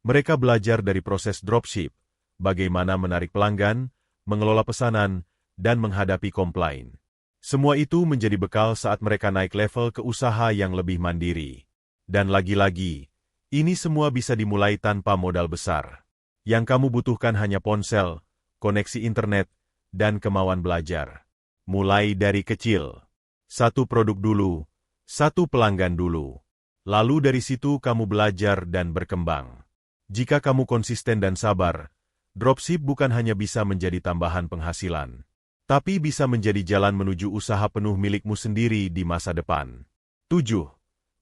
Mereka belajar dari proses dropship, bagaimana menarik pelanggan, mengelola pesanan, dan menghadapi komplain. Semua itu menjadi bekal saat mereka naik level ke usaha yang lebih mandiri. Dan lagi-lagi, ini semua bisa dimulai tanpa modal besar. Yang kamu butuhkan hanya ponsel, koneksi internet, dan kemauan belajar. Mulai dari kecil. Satu produk dulu, satu pelanggan dulu. Lalu dari situ kamu belajar dan berkembang. Jika kamu konsisten dan sabar, dropship bukan hanya bisa menjadi tambahan penghasilan, tapi bisa menjadi jalan menuju usaha penuh milikmu sendiri di masa depan. 7.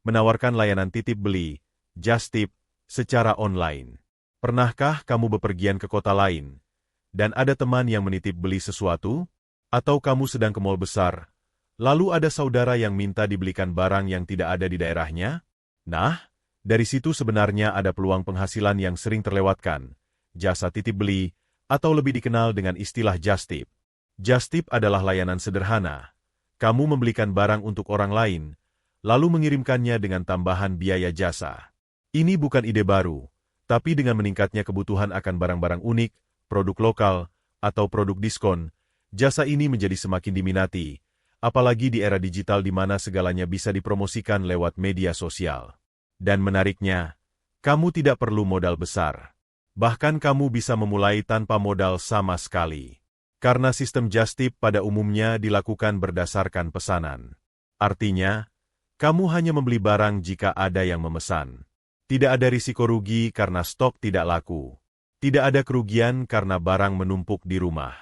Menawarkan layanan titip beli, just tip, secara online. Pernahkah kamu bepergian ke kota lain, dan ada teman yang menitip beli sesuatu? Atau kamu sedang ke mall besar, lalu ada saudara yang minta dibelikan barang yang tidak ada di daerahnya? Nah, dari situ sebenarnya ada peluang penghasilan yang sering terlewatkan, jasa titip beli, atau lebih dikenal dengan istilah just tip. Just tip adalah layanan sederhana. Kamu membelikan barang untuk orang lain, lalu mengirimkannya dengan tambahan biaya jasa. Ini bukan ide baru, tapi dengan meningkatnya kebutuhan akan barang-barang unik, produk lokal, atau produk diskon, jasa ini menjadi semakin diminati, apalagi di era digital di mana segalanya bisa dipromosikan lewat media sosial. Dan menariknya, kamu tidak perlu modal besar. Bahkan kamu bisa memulai tanpa modal sama sekali. Karena sistem just tip pada umumnya dilakukan berdasarkan pesanan. Artinya, kamu hanya membeli barang jika ada yang memesan. Tidak ada risiko rugi karena stok tidak laku. Tidak ada kerugian karena barang menumpuk di rumah.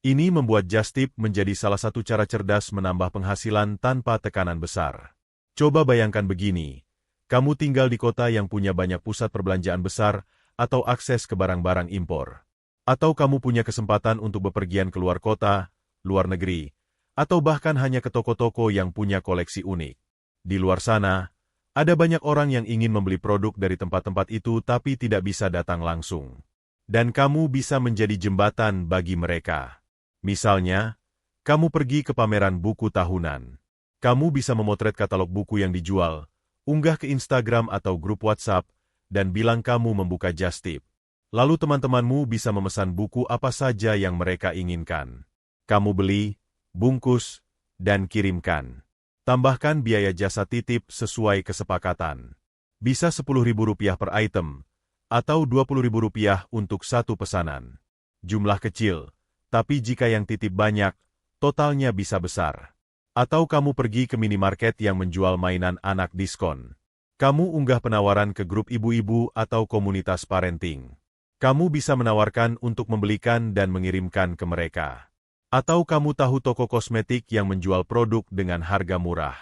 Ini membuat just tip menjadi salah satu cara cerdas menambah penghasilan tanpa tekanan besar. Coba bayangkan begini, kamu tinggal di kota yang punya banyak pusat perbelanjaan besar atau akses ke barang-barang impor. Atau kamu punya kesempatan untuk bepergian ke luar kota, luar negeri, atau bahkan hanya ke toko-toko yang punya koleksi unik. Di luar sana, ada banyak orang yang ingin membeli produk dari tempat-tempat itu tapi tidak bisa datang langsung. Dan kamu bisa menjadi jembatan bagi mereka. Misalnya, kamu pergi ke pameran buku tahunan. Kamu bisa memotret katalog buku yang dijual, unggah ke Instagram atau grup WhatsApp, dan bilang kamu membuka just tip. Lalu teman-temanmu bisa memesan buku apa saja yang mereka inginkan. Kamu beli, bungkus, dan kirimkan. Tambahkan biaya jasa titip sesuai kesepakatan. Bisa Rp10.000 per item, atau Rp20.000 untuk satu pesanan. Jumlah kecil, tapi jika yang titip banyak, totalnya bisa besar. Atau kamu pergi ke minimarket yang menjual mainan anak diskon. Kamu unggah penawaran ke grup ibu-ibu atau komunitas parenting. Kamu bisa menawarkan untuk membelikan dan mengirimkan ke mereka. Atau kamu tahu toko kosmetik yang menjual produk dengan harga murah.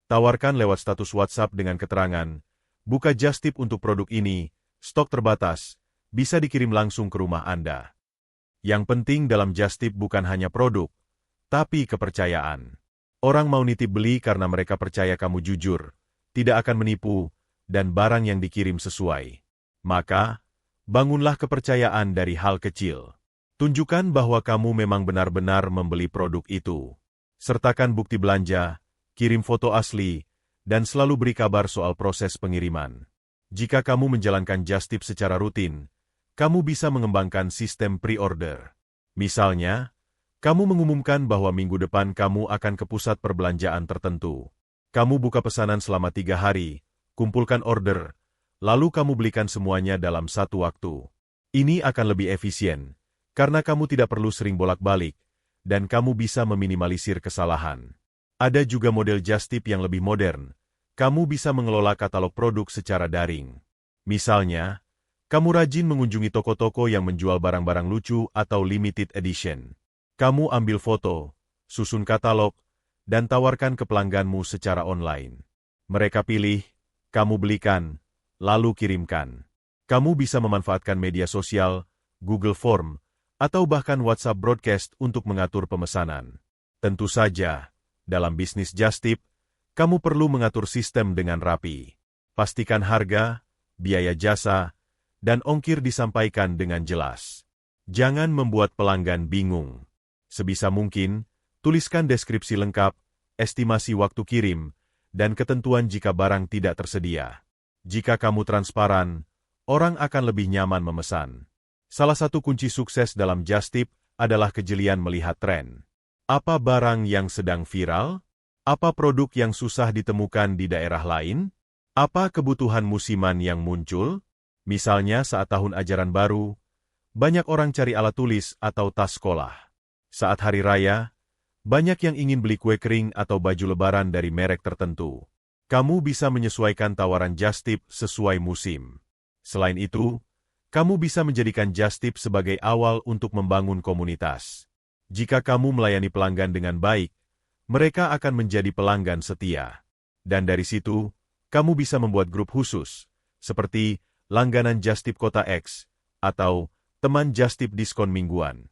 Tawarkan lewat status WhatsApp dengan keterangan, buka just tip untuk produk ini, stok terbatas, bisa dikirim langsung ke rumah Anda. Yang penting dalam just tip bukan hanya produk, tapi kepercayaan. Orang mau nitip beli karena mereka percaya kamu jujur, tidak akan menipu, dan barang yang dikirim sesuai. Maka, bangunlah kepercayaan dari hal kecil. Tunjukkan bahwa kamu memang benar-benar membeli produk itu. Sertakan bukti belanja, kirim foto asli, dan selalu beri kabar soal proses pengiriman. Jika kamu menjalankan just tip secara rutin, kamu bisa mengembangkan sistem pre-order. Misalnya, kamu mengumumkan bahwa minggu depan kamu akan ke pusat perbelanjaan tertentu. Kamu buka pesanan selama 3 hari, kumpulkan order, lalu kamu belikan semuanya dalam satu waktu. Ini akan lebih efisien, karena kamu tidak perlu sering bolak-balik, dan kamu bisa meminimalisir kesalahan. Ada juga model just tip yang lebih modern. Kamu bisa mengelola katalog produk secara daring. Misalnya, kamu rajin mengunjungi toko-toko yang menjual barang-barang lucu atau limited edition. Kamu ambil foto, susun katalog, dan tawarkan ke pelangganmu secara online. Mereka pilih, kamu belikan, lalu kirimkan. Kamu bisa memanfaatkan media sosial, Google Form, atau bahkan WhatsApp broadcast untuk mengatur pemesanan. Tentu saja, dalam bisnis just tip, Kamu perlu mengatur sistem dengan rapi. Pastikan harga, biaya jasa, dan ongkir disampaikan dengan jelas. Jangan membuat pelanggan bingung. Sebisa mungkin, tuliskan deskripsi lengkap, estimasi waktu kirim, dan ketentuan jika barang tidak tersedia. Jika kamu transparan, orang akan lebih nyaman memesan. Salah satu kunci sukses dalam Just Tip adalah kejelian melihat tren. Apa barang yang sedang viral? Apa produk yang susah ditemukan di daerah lain? Apa kebutuhan musiman yang muncul? Misalnya saat tahun ajaran baru, banyak orang cari alat tulis atau tas sekolah. Saat hari raya, banyak yang ingin beli kue kering atau baju lebaran dari merek tertentu. Kamu bisa menyesuaikan tawaran Just Tip sesuai musim. Selain itu, kamu bisa menjadikan Just Tip sebagai awal untuk membangun komunitas. Jika kamu melayani pelanggan dengan baik, mereka akan menjadi pelanggan setia. Dan dari situ, kamu bisa membuat grup khusus, seperti langganan Just Tip Kota X, atau teman Just Tip diskon mingguan.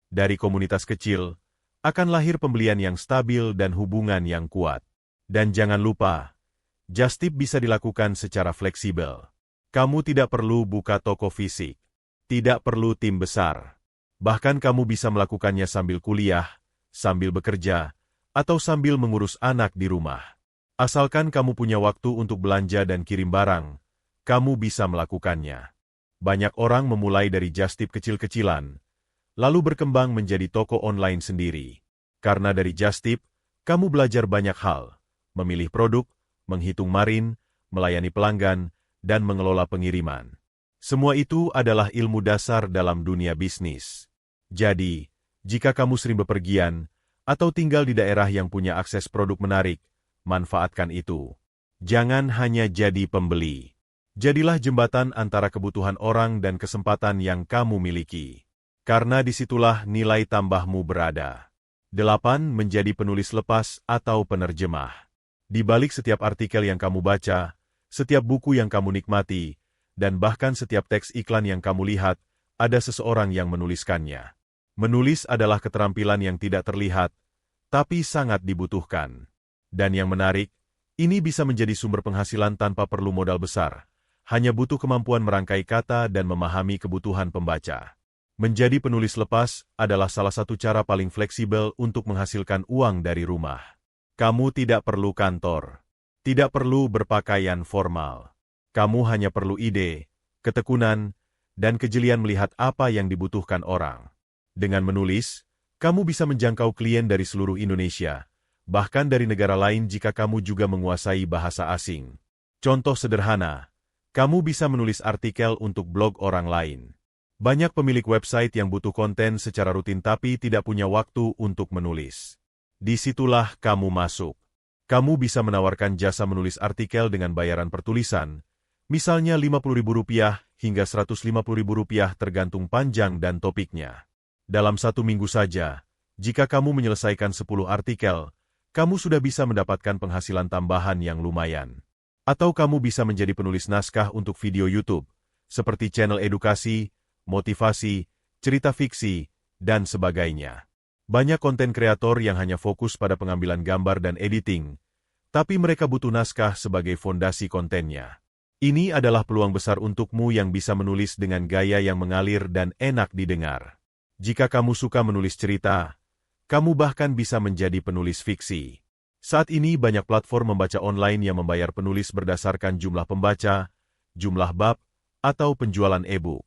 Dari komunitas kecil, akan lahir pembelian yang stabil dan hubungan yang kuat. Dan jangan lupa, Just Tip bisa dilakukan secara fleksibel. Kamu tidak perlu buka toko fisik, tidak perlu tim besar. Bahkan kamu bisa melakukannya sambil kuliah, sambil bekerja, atau sambil mengurus anak di rumah. Asalkan kamu punya waktu untuk belanja dan kirim barang, kamu bisa melakukannya. Banyak orang memulai dari Just Tip kecil-kecilan, lalu berkembang menjadi toko online sendiri. Karena dari Just Tip, kamu belajar banyak hal, memilih produk, menghitung margin, melayani pelanggan, dan mengelola pengiriman. Semua itu adalah ilmu dasar dalam dunia bisnis. Jadi, jika kamu sering bepergian, atau tinggal di daerah yang punya akses produk menarik, manfaatkan itu. Jangan hanya jadi pembeli. Jadilah jembatan antara kebutuhan orang dan kesempatan yang kamu miliki. Karena disitulah nilai tambahmu berada. 8. Menjadi penulis lepas atau penerjemah. Di balik setiap artikel yang kamu baca, setiap buku yang kamu nikmati, dan bahkan setiap teks iklan yang kamu lihat, ada seseorang yang menuliskannya. Menulis adalah keterampilan yang tidak terlihat, tapi sangat dibutuhkan. Dan yang menarik, ini bisa menjadi sumber penghasilan tanpa perlu modal besar. Hanya butuh kemampuan merangkai kata dan memahami kebutuhan pembaca. Menjadi penulis lepas adalah salah satu cara paling fleksibel untuk menghasilkan uang dari rumah. Kamu tidak perlu kantor. Tidak perlu berpakaian formal. Kamu hanya perlu ide, ketekunan, dan kejelian melihat apa yang dibutuhkan orang. Dengan menulis, kamu bisa menjangkau klien dari seluruh Indonesia, bahkan dari negara lain jika kamu juga menguasai bahasa asing. Contoh sederhana, kamu bisa menulis artikel untuk blog orang lain. Banyak pemilik website yang butuh konten secara rutin tapi tidak punya waktu untuk menulis. Disitulah kamu masuk. Kamu bisa menawarkan jasa menulis artikel dengan bayaran per tulisan, misalnya Rp50.000 hingga Rp150.000 tergantung panjang dan topiknya. Dalam 1 minggu saja, jika kamu menyelesaikan 10 artikel, kamu sudah bisa mendapatkan penghasilan tambahan yang lumayan. Atau kamu bisa menjadi penulis naskah untuk video YouTube, seperti channel edukasi, motivasi, cerita fiksi, dan sebagainya. Banyak konten kreator yang hanya fokus pada pengambilan gambar dan editing, tapi mereka butuh naskah sebagai fondasi kontennya. Ini adalah peluang besar untukmu yang bisa menulis dengan gaya yang mengalir dan enak didengar. Jika kamu suka menulis cerita, kamu bahkan bisa menjadi penulis fiksi. Saat ini banyak platform membaca online yang membayar penulis berdasarkan jumlah pembaca, jumlah bab, atau penjualan e-book.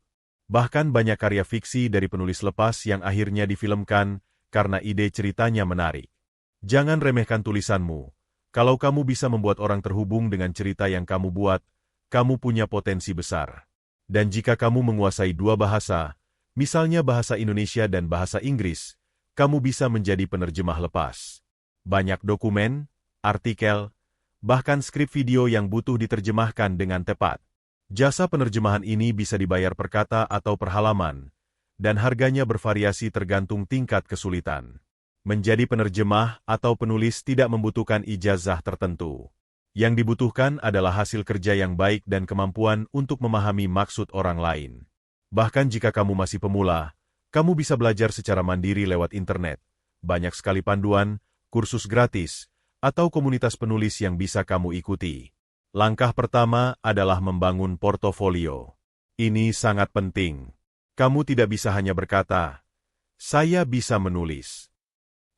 Bahkan banyak karya fiksi dari penulis lepas yang akhirnya difilmkan karena ide ceritanya menarik. Jangan remehkan tulisanmu. Kalau kamu bisa membuat orang terhubung dengan cerita yang kamu buat, kamu punya potensi besar. Dan jika kamu menguasai 2 bahasa, misalnya bahasa Indonesia dan bahasa Inggris, kamu bisa menjadi penerjemah lepas. Banyak dokumen, artikel, bahkan skrip video yang butuh diterjemahkan dengan tepat. Jasa penerjemahan ini bisa dibayar per kata atau per halaman, dan harganya bervariasi tergantung tingkat kesulitan. Menjadi penerjemah atau penulis tidak membutuhkan ijazah tertentu. Yang dibutuhkan adalah hasil kerja yang baik dan kemampuan untuk memahami maksud orang lain. Bahkan jika kamu masih pemula, kamu bisa belajar secara mandiri lewat internet. Banyak sekali panduan, kursus gratis, atau komunitas penulis yang bisa kamu ikuti. Langkah pertama adalah membangun portofolio. Ini sangat penting. Kamu tidak bisa hanya berkata, "Saya bisa menulis."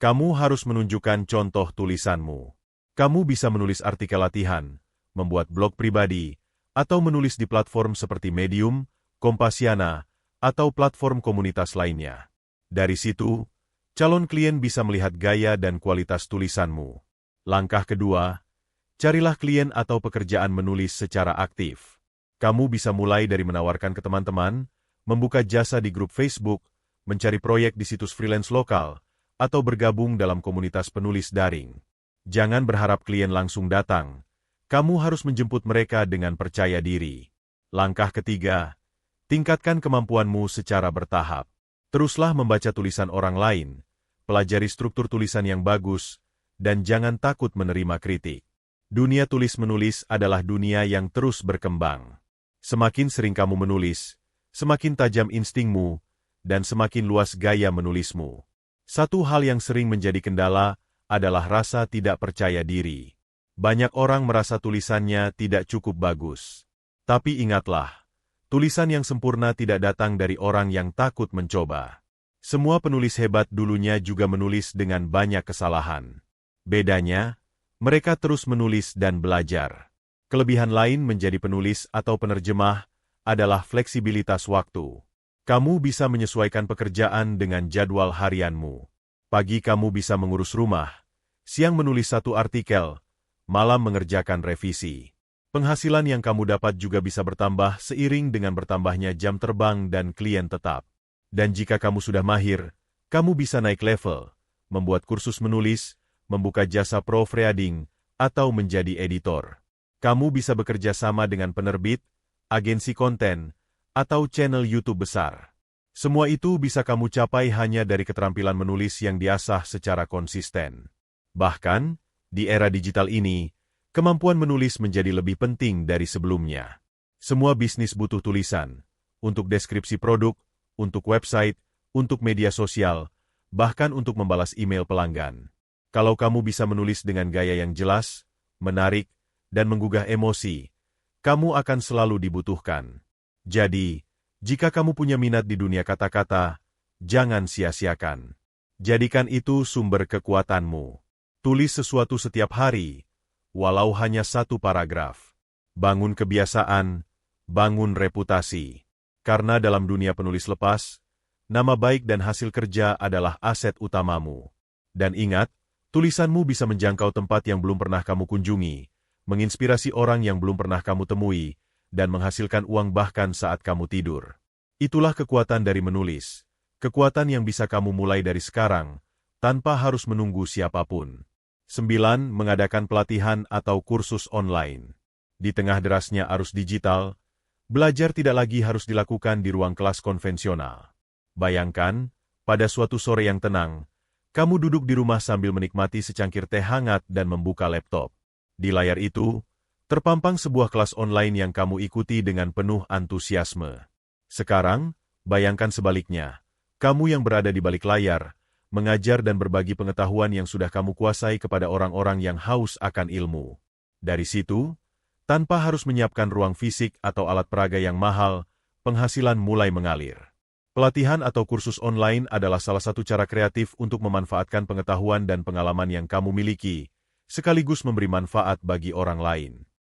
Kamu harus menunjukkan contoh tulisanmu. Kamu bisa menulis artikel latihan, membuat blog pribadi, atau menulis di platform seperti Medium, Kompasiana, atau platform komunitas lainnya. Dari situ, calon klien bisa melihat gaya dan kualitas tulisanmu. Langkah kedua, carilah klien atau pekerjaan menulis secara aktif. Kamu bisa mulai dari menawarkan ke teman-teman, membuka jasa di grup Facebook, mencari proyek di situs freelance lokal, atau bergabung dalam komunitas penulis daring. Jangan berharap klien langsung datang. Kamu harus menjemput mereka dengan percaya diri. Langkah ketiga, tingkatkan kemampuanmu secara bertahap. Teruslah membaca tulisan orang lain, pelajari struktur tulisan yang bagus, dan jangan takut menerima kritik. Dunia tulis-menulis adalah dunia yang terus berkembang. Semakin sering kamu menulis, semakin tajam instingmu, dan semakin luas gaya menulismu. Satu hal yang sering menjadi kendala adalah rasa tidak percaya diri. Banyak orang merasa tulisannya tidak cukup bagus. Tapi ingatlah, tulisan yang sempurna tidak datang dari orang yang takut mencoba. Semua penulis hebat dulunya juga menulis dengan banyak kesalahan. Bedanya, mereka terus menulis dan belajar. Kelebihan lain menjadi penulis atau penerjemah adalah fleksibilitas waktu. Kamu bisa menyesuaikan pekerjaan dengan jadwal harianmu. Pagi kamu bisa mengurus rumah, siang menulis satu artikel, malam mengerjakan revisi. Penghasilan yang kamu dapat juga bisa bertambah seiring dengan bertambahnya jam terbang dan klien tetap. Dan jika kamu sudah mahir, kamu bisa naik level, membuat kursus menulis, membuka jasa proofreading, atau menjadi editor. Kamu bisa bekerja sama dengan penerbit, agensi konten, atau channel YouTube besar. Semua itu bisa kamu capai hanya dari keterampilan menulis yang diasah secara konsisten. Bahkan, di era digital ini, kemampuan menulis menjadi lebih penting dari sebelumnya. Semua bisnis butuh tulisan, untuk deskripsi produk, untuk website, untuk media sosial, bahkan untuk membalas email pelanggan. Kalau kamu bisa menulis dengan gaya yang jelas, menarik, dan menggugah emosi, kamu akan selalu dibutuhkan. Jadi, jika kamu punya minat di dunia kata-kata, jangan sia-siakan. Jadikan itu sumber kekuatanmu. Tulis sesuatu setiap hari, walau hanya satu paragraf. Bangun kebiasaan, bangun reputasi. Karena dalam dunia penulis lepas, nama baik dan hasil kerja adalah aset utamamu. Dan ingat, tulisanmu bisa menjangkau tempat yang belum pernah kamu kunjungi, menginspirasi orang yang belum pernah kamu temui, dan menghasilkan uang bahkan saat kamu tidur. Itulah kekuatan dari menulis, kekuatan yang bisa kamu mulai dari sekarang, tanpa harus menunggu siapapun. 9. Mengadakan pelatihan atau kursus online. Di tengah derasnya arus digital, belajar tidak lagi harus dilakukan di ruang kelas konvensional. Bayangkan, pada suatu sore yang tenang, kamu duduk di rumah sambil menikmati secangkir teh hangat dan membuka laptop. Di layar itu, terpampang sebuah kelas online yang kamu ikuti dengan penuh antusiasme. Sekarang, bayangkan sebaliknya. Kamu yang berada di balik layar, mengajar dan berbagi pengetahuan yang sudah kamu kuasai kepada orang-orang yang haus akan ilmu. Dari situ, tanpa harus menyiapkan ruang fisik atau alat peraga yang mahal, penghasilan mulai mengalir. Pelatihan atau kursus online adalah salah satu cara kreatif untuk memanfaatkan pengetahuan dan pengalaman yang kamu miliki, sekaligus memberi manfaat bagi orang lain.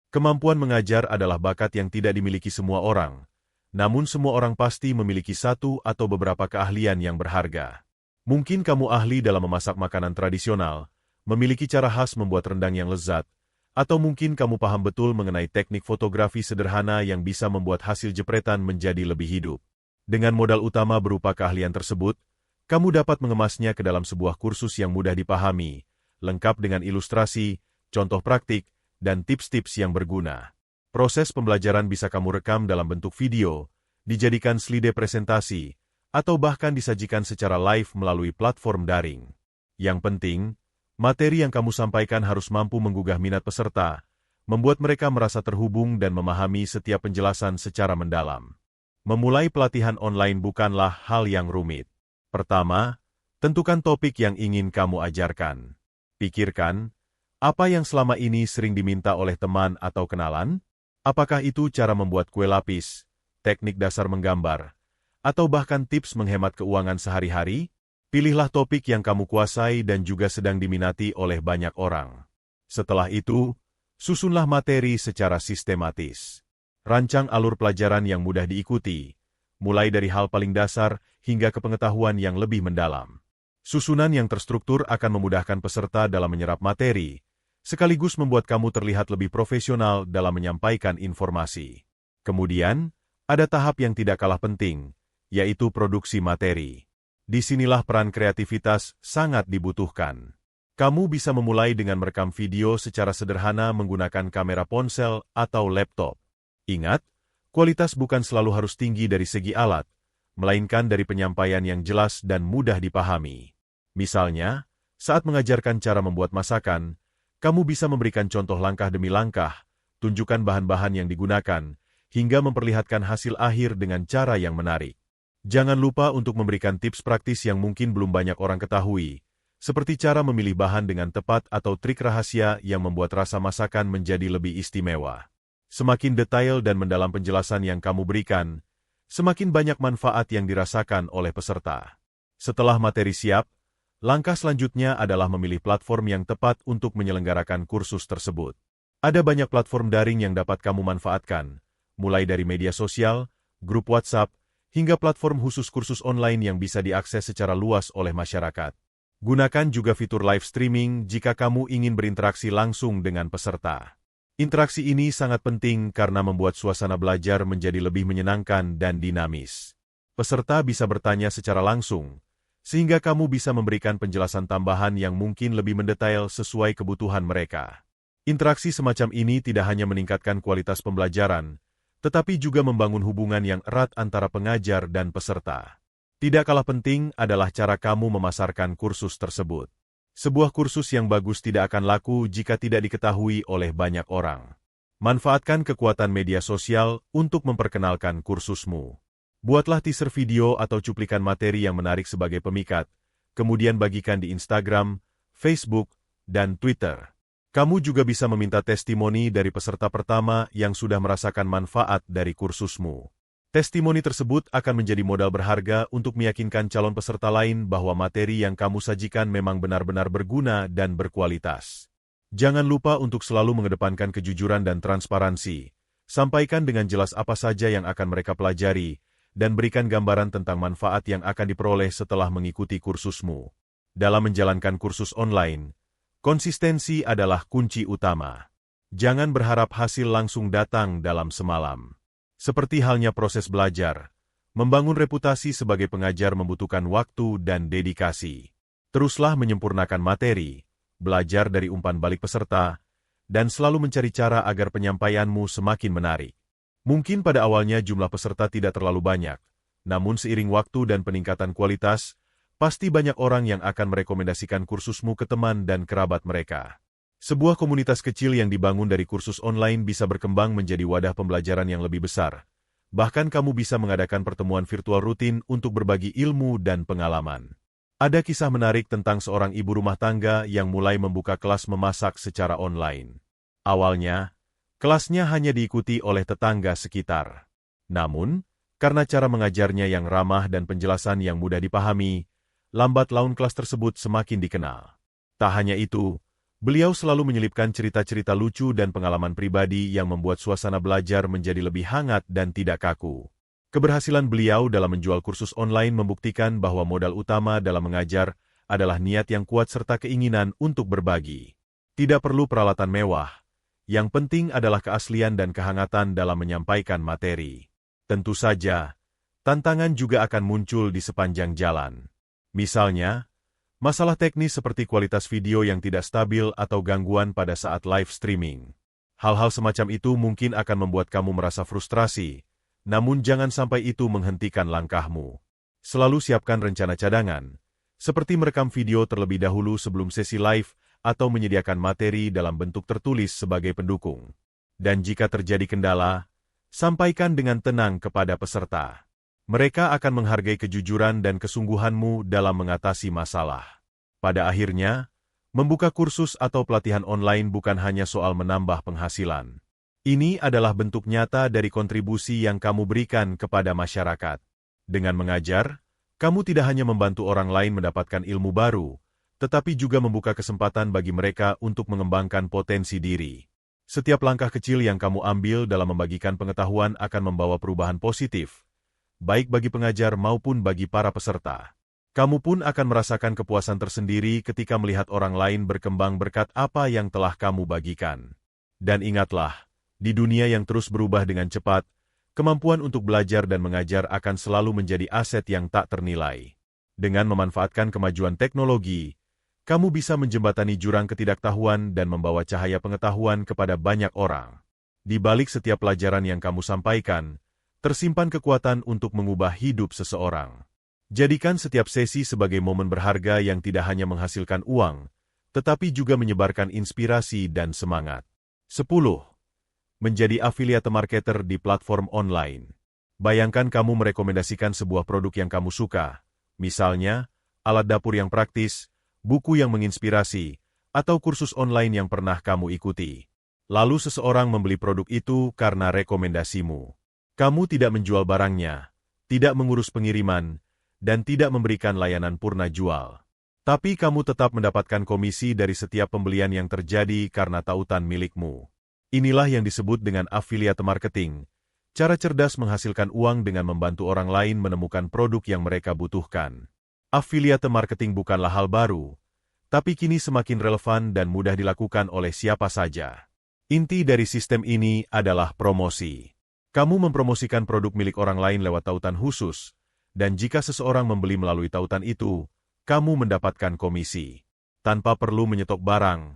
Kemampuan mengajar adalah bakat yang tidak dimiliki semua orang, namun semua orang pasti memiliki satu atau beberapa keahlian yang berharga. Mungkin kamu ahli dalam memasak makanan tradisional, memiliki cara khas membuat rendang yang lezat, atau mungkin kamu paham betul mengenai teknik fotografi sederhana yang bisa membuat hasil jepretan menjadi lebih hidup. Dengan modal utama berupa keahlian tersebut, kamu dapat mengemasnya ke dalam sebuah kursus yang mudah dipahami, lengkap dengan ilustrasi, contoh praktik, dan tips-tips yang berguna. Proses pembelajaran bisa kamu rekam dalam bentuk video, dijadikan slide presentasi, atau bahkan disajikan secara live melalui platform daring. Yang penting, materi yang kamu sampaikan harus mampu menggugah minat peserta, membuat mereka merasa terhubung dan memahami setiap penjelasan secara mendalam. Memulai pelatihan online bukanlah hal yang rumit. Pertama, tentukan topik yang ingin kamu ajarkan. Pikirkan, Apa yang selama ini sering diminta oleh teman atau kenalan? Apakah itu cara membuat kue lapis, teknik dasar menggambar, atau bahkan tips menghemat keuangan sehari-hari? Pilihlah topik yang kamu kuasai dan juga sedang diminati oleh banyak orang. Setelah itu, susunlah materi secara sistematis. Rancang alur pelajaran yang mudah diikuti, mulai dari hal paling dasar hingga ke pengetahuan yang lebih mendalam. Susunan yang terstruktur akan memudahkan peserta dalam menyerap materi, sekaligus membuat kamu terlihat lebih profesional dalam menyampaikan informasi. Kemudian, ada tahap yang tidak kalah penting, yaitu produksi materi. Disinilah peran kreativitas sangat dibutuhkan. Kamu bisa memulai dengan merekam video secara sederhana menggunakan kamera ponsel atau laptop. Ingat, kualitas bukan selalu harus tinggi dari segi alat, melainkan dari penyampaian yang jelas dan mudah dipahami. Misalnya, saat mengajarkan cara membuat masakan, kamu bisa memberikan contoh langkah demi langkah, tunjukkan bahan-bahan yang digunakan, hingga memperlihatkan hasil akhir dengan cara yang menarik. Jangan lupa untuk memberikan tips praktis yang mungkin belum banyak orang ketahui, seperti cara memilih bahan dengan tepat atau trik rahasia yang membuat rasa masakan menjadi lebih istimewa. Semakin detail dan mendalam penjelasan yang kamu berikan, semakin banyak manfaat yang dirasakan oleh peserta. Setelah materi siap, langkah selanjutnya adalah memilih platform yang tepat untuk menyelenggarakan kursus tersebut. Ada banyak platform daring yang dapat kamu manfaatkan, mulai dari media sosial, grup WhatsApp, hingga platform khusus kursus online yang bisa diakses secara luas oleh masyarakat. Gunakan juga fitur live streaming jika kamu ingin berinteraksi langsung dengan peserta. Interaksi ini sangat penting karena membuat suasana belajar menjadi lebih menyenangkan dan dinamis. Peserta bisa bertanya secara langsung, sehingga kamu bisa memberikan penjelasan tambahan yang mungkin lebih mendetail sesuai kebutuhan mereka. Interaksi semacam ini tidak hanya meningkatkan kualitas pembelajaran, tetapi juga membangun hubungan yang erat antara pengajar dan peserta. Tidak kalah penting adalah cara kamu memasarkan kursus tersebut. Sebuah kursus yang bagus tidak akan laku jika tidak diketahui oleh banyak orang. Manfaatkan kekuatan media sosial untuk memperkenalkan kursusmu. Buatlah teaser video atau cuplikan materi yang menarik sebagai pemikat, kemudian bagikan di Instagram, Facebook, dan Twitter. Kamu juga bisa meminta testimoni dari peserta pertama yang sudah merasakan manfaat dari kursusmu. Testimoni tersebut akan menjadi modal berharga untuk meyakinkan calon peserta lain bahwa materi yang kamu sajikan memang benar-benar berguna dan berkualitas. Jangan lupa untuk selalu mengedepankan kejujuran dan transparansi. Sampaikan dengan jelas apa saja yang akan mereka pelajari, dan berikan gambaran tentang manfaat yang akan diperoleh setelah mengikuti kursusmu. Dalam menjalankan kursus online, konsistensi adalah kunci utama. Jangan berharap hasil langsung datang dalam semalam. Seperti halnya proses belajar, membangun reputasi sebagai pengajar membutuhkan waktu dan dedikasi. Teruslah menyempurnakan materi, belajar dari umpan balik peserta, dan selalu mencari cara agar penyampaianmu semakin menarik. Mungkin pada awalnya jumlah peserta tidak terlalu banyak, namun seiring waktu dan peningkatan kualitas, pasti banyak orang yang akan merekomendasikan kursusmu ke teman dan kerabat mereka. Sebuah komunitas kecil yang dibangun dari kursus online bisa berkembang menjadi wadah pembelajaran yang lebih besar. Bahkan kamu bisa mengadakan pertemuan virtual rutin untuk berbagi ilmu dan pengalaman. Ada kisah menarik tentang seorang ibu rumah tangga yang mulai membuka kelas memasak secara online. Awalnya, kelasnya hanya diikuti oleh tetangga sekitar. Namun, karena cara mengajarnya yang ramah dan penjelasan yang mudah dipahami, lambat laun kelas tersebut semakin dikenal. Tak hanya itu, beliau selalu menyelipkan cerita-cerita lucu dan pengalaman pribadi yang membuat suasana belajar menjadi lebih hangat dan tidak kaku. Keberhasilan beliau dalam menjual kursus online membuktikan bahwa modal utama dalam mengajar adalah niat yang kuat serta keinginan untuk berbagi. Tidak perlu peralatan mewah. Yang penting adalah keaslian dan kehangatan dalam menyampaikan materi. Tentu saja, tantangan juga akan muncul di sepanjang jalan. Misalnya, masalah teknis seperti kualitas video yang tidak stabil atau gangguan pada saat live streaming. Hal-hal semacam itu mungkin akan membuat kamu merasa frustrasi, namun jangan sampai itu menghentikan langkahmu. Selalu siapkan rencana cadangan, seperti merekam video terlebih dahulu sebelum sesi live, atau menyediakan materi dalam bentuk tertulis sebagai pendukung. Dan jika terjadi kendala, sampaikan dengan tenang kepada peserta. Mereka akan menghargai kejujuran dan kesungguhanmu dalam mengatasi masalah. Pada akhirnya, Membuka kursus atau pelatihan online bukan hanya soal menambah penghasilan. Ini adalah bentuk nyata dari kontribusi yang kamu berikan kepada masyarakat. Dengan mengajar, kamu tidak hanya membantu orang lain mendapatkan ilmu baru, tetapi juga membuka kesempatan bagi mereka untuk mengembangkan potensi diri. Setiap langkah kecil yang kamu ambil dalam membagikan pengetahuan akan membawa perubahan positif, baik bagi pengajar maupun bagi para peserta. Kamu pun akan merasakan kepuasan tersendiri ketika melihat orang lain berkembang berkat apa yang telah kamu bagikan. Dan ingatlah, di dunia yang terus berubah dengan cepat, kemampuan untuk belajar dan mengajar akan selalu menjadi aset yang tak ternilai. Dengan memanfaatkan kemajuan teknologi, kamu bisa menjembatani jurang ketidaktahuan dan membawa cahaya pengetahuan kepada banyak orang. Di balik setiap pelajaran yang kamu sampaikan, tersimpan kekuatan untuk mengubah hidup seseorang. Jadikan setiap sesi sebagai momen berharga yang tidak hanya menghasilkan uang, tetapi juga menyebarkan inspirasi dan semangat. 10. Menjadi afiliate marketer di platform online. Bayangkan kamu merekomendasikan sebuah produk yang kamu suka, misalnya, alat dapur yang praktis, buku yang menginspirasi, atau kursus online yang pernah kamu ikuti. Lalu seseorang membeli produk itu karena rekomendasimu. Kamu tidak menjual barangnya, tidak mengurus pengiriman, dan tidak memberikan layanan purna jual. Tapi kamu tetap mendapatkan komisi dari setiap pembelian yang terjadi karena tautan milikmu. Inilah yang disebut dengan affiliate marketing, cara cerdas menghasilkan uang dengan membantu orang lain menemukan produk yang mereka butuhkan. Affiliate marketing bukanlah hal baru, tapi kini semakin relevan dan mudah dilakukan oleh siapa saja. Inti dari sistem ini adalah promosi. Kamu mempromosikan produk milik orang lain lewat tautan khusus, dan jika seseorang membeli melalui tautan itu, kamu mendapatkan komisi. Tanpa perlu menyetok barang,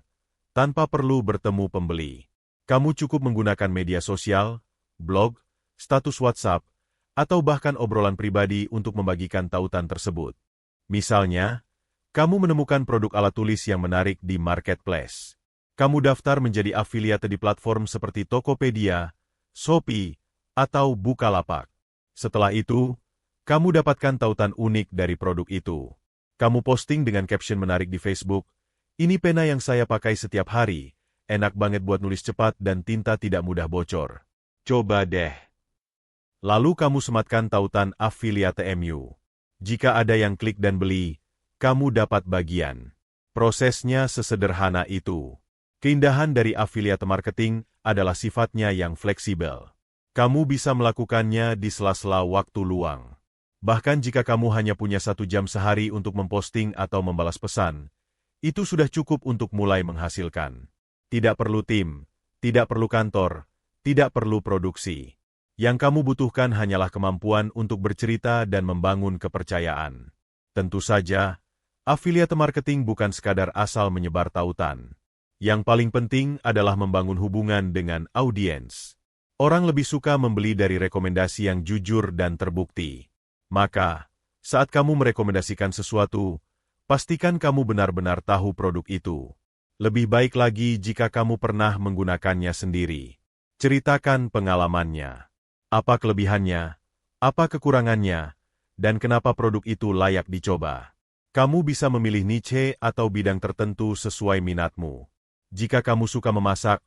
tanpa perlu bertemu pembeli. Kamu cukup menggunakan media sosial, blog, status WhatsApp, atau bahkan obrolan pribadi untuk membagikan tautan tersebut. Misalnya, kamu menemukan produk alat tulis yang menarik di marketplace. Kamu daftar menjadi afiliate di platform seperti Tokopedia, Shopee, atau Bukalapak. Setelah itu, kamu dapatkan tautan unik dari produk itu. Kamu posting dengan caption menarik di Facebook, "Ini pena yang saya pakai setiap hari, enak banget buat nulis cepat dan tinta tidak mudah bocor. Coba deh." Lalu kamu sematkan tautan affiliate MU. Jika ada yang klik dan beli, kamu dapat bagian. Prosesnya sesederhana itu. Keindahan dari affiliate marketing adalah sifatnya yang fleksibel. Kamu bisa melakukannya di sela-sela waktu luang. Bahkan jika kamu hanya punya 1 jam sehari untuk memposting atau membalas pesan, itu sudah cukup untuk mulai menghasilkan. Tidak perlu tim, tidak perlu kantor, tidak perlu produksi. Yang kamu butuhkan hanyalah kemampuan untuk bercerita dan membangun kepercayaan. Tentu saja, affiliate marketing bukan sekadar asal menyebar tautan. Yang paling penting adalah membangun hubungan dengan audiens. Orang lebih suka membeli dari rekomendasi yang jujur dan terbukti. Maka, saat kamu merekomendasikan sesuatu, pastikan kamu benar-benar tahu produk itu. Lebih baik lagi jika kamu pernah menggunakannya sendiri. Ceritakan pengalamannya. Apa kelebihannya, apa kekurangannya, dan kenapa produk itu layak dicoba. Kamu bisa memilih niche atau bidang tertentu sesuai minatmu. Jika kamu suka memasak,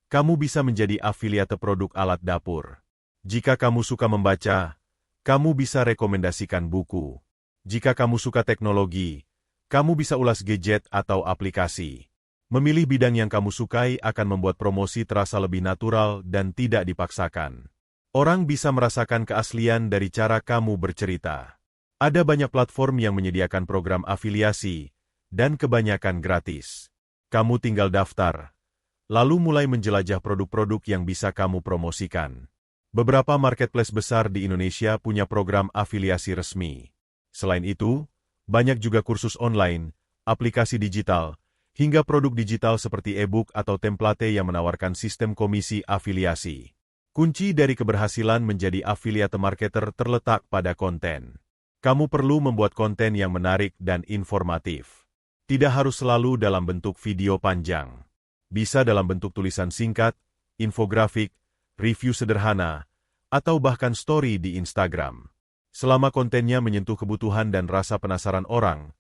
kamu bisa menjadi afiliate produk alat dapur. Jika kamu suka membaca, kamu bisa rekomendasikan buku. Jika kamu suka teknologi, kamu bisa ulas gadget atau aplikasi. Memilih bidang yang kamu sukai akan membuat promosi terasa lebih natural dan tidak dipaksakan. Orang bisa merasakan keaslian dari cara kamu bercerita. Ada banyak platform yang menyediakan program afiliasi, dan kebanyakan gratis. Kamu tinggal daftar, lalu mulai menjelajah produk-produk yang bisa kamu promosikan. Beberapa marketplace besar di Indonesia punya program afiliasi resmi. Selain itu, banyak juga kursus online, aplikasi digital, hingga produk digital seperti e-book atau template yang menawarkan sistem komisi afiliasi. Kunci dari keberhasilan menjadi affiliate marketer terletak pada konten. Kamu perlu membuat konten yang menarik dan informatif. Tidak harus selalu dalam bentuk video panjang. Bisa dalam bentuk tulisan singkat, infografik, review sederhana, atau bahkan story di Instagram. Selama kontennya menyentuh kebutuhan dan rasa penasaran orang,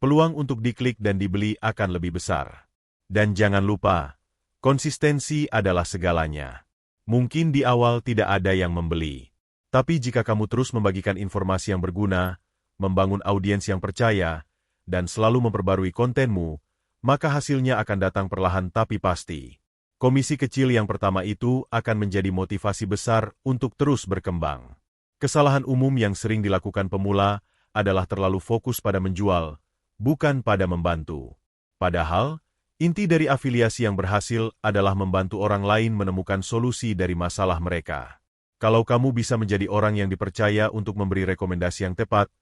peluang untuk diklik dan dibeli akan lebih besar. Dan jangan lupa, konsistensi adalah segalanya. Mungkin di awal tidak ada yang membeli. Tapi jika kamu terus membagikan informasi yang berguna, membangun audiens yang percaya, dan selalu memperbarui kontenmu, maka hasilnya akan datang perlahan tapi pasti. Komisi kecil yang pertama itu akan menjadi motivasi besar untuk terus berkembang. Kesalahan umum yang sering dilakukan pemula adalah terlalu fokus pada menjual, bukan pada membantu. Padahal, inti dari afiliasi yang berhasil adalah membantu orang lain menemukan solusi dari masalah mereka. Kalau kamu bisa menjadi orang yang dipercaya untuk memberi rekomendasi yang tepat,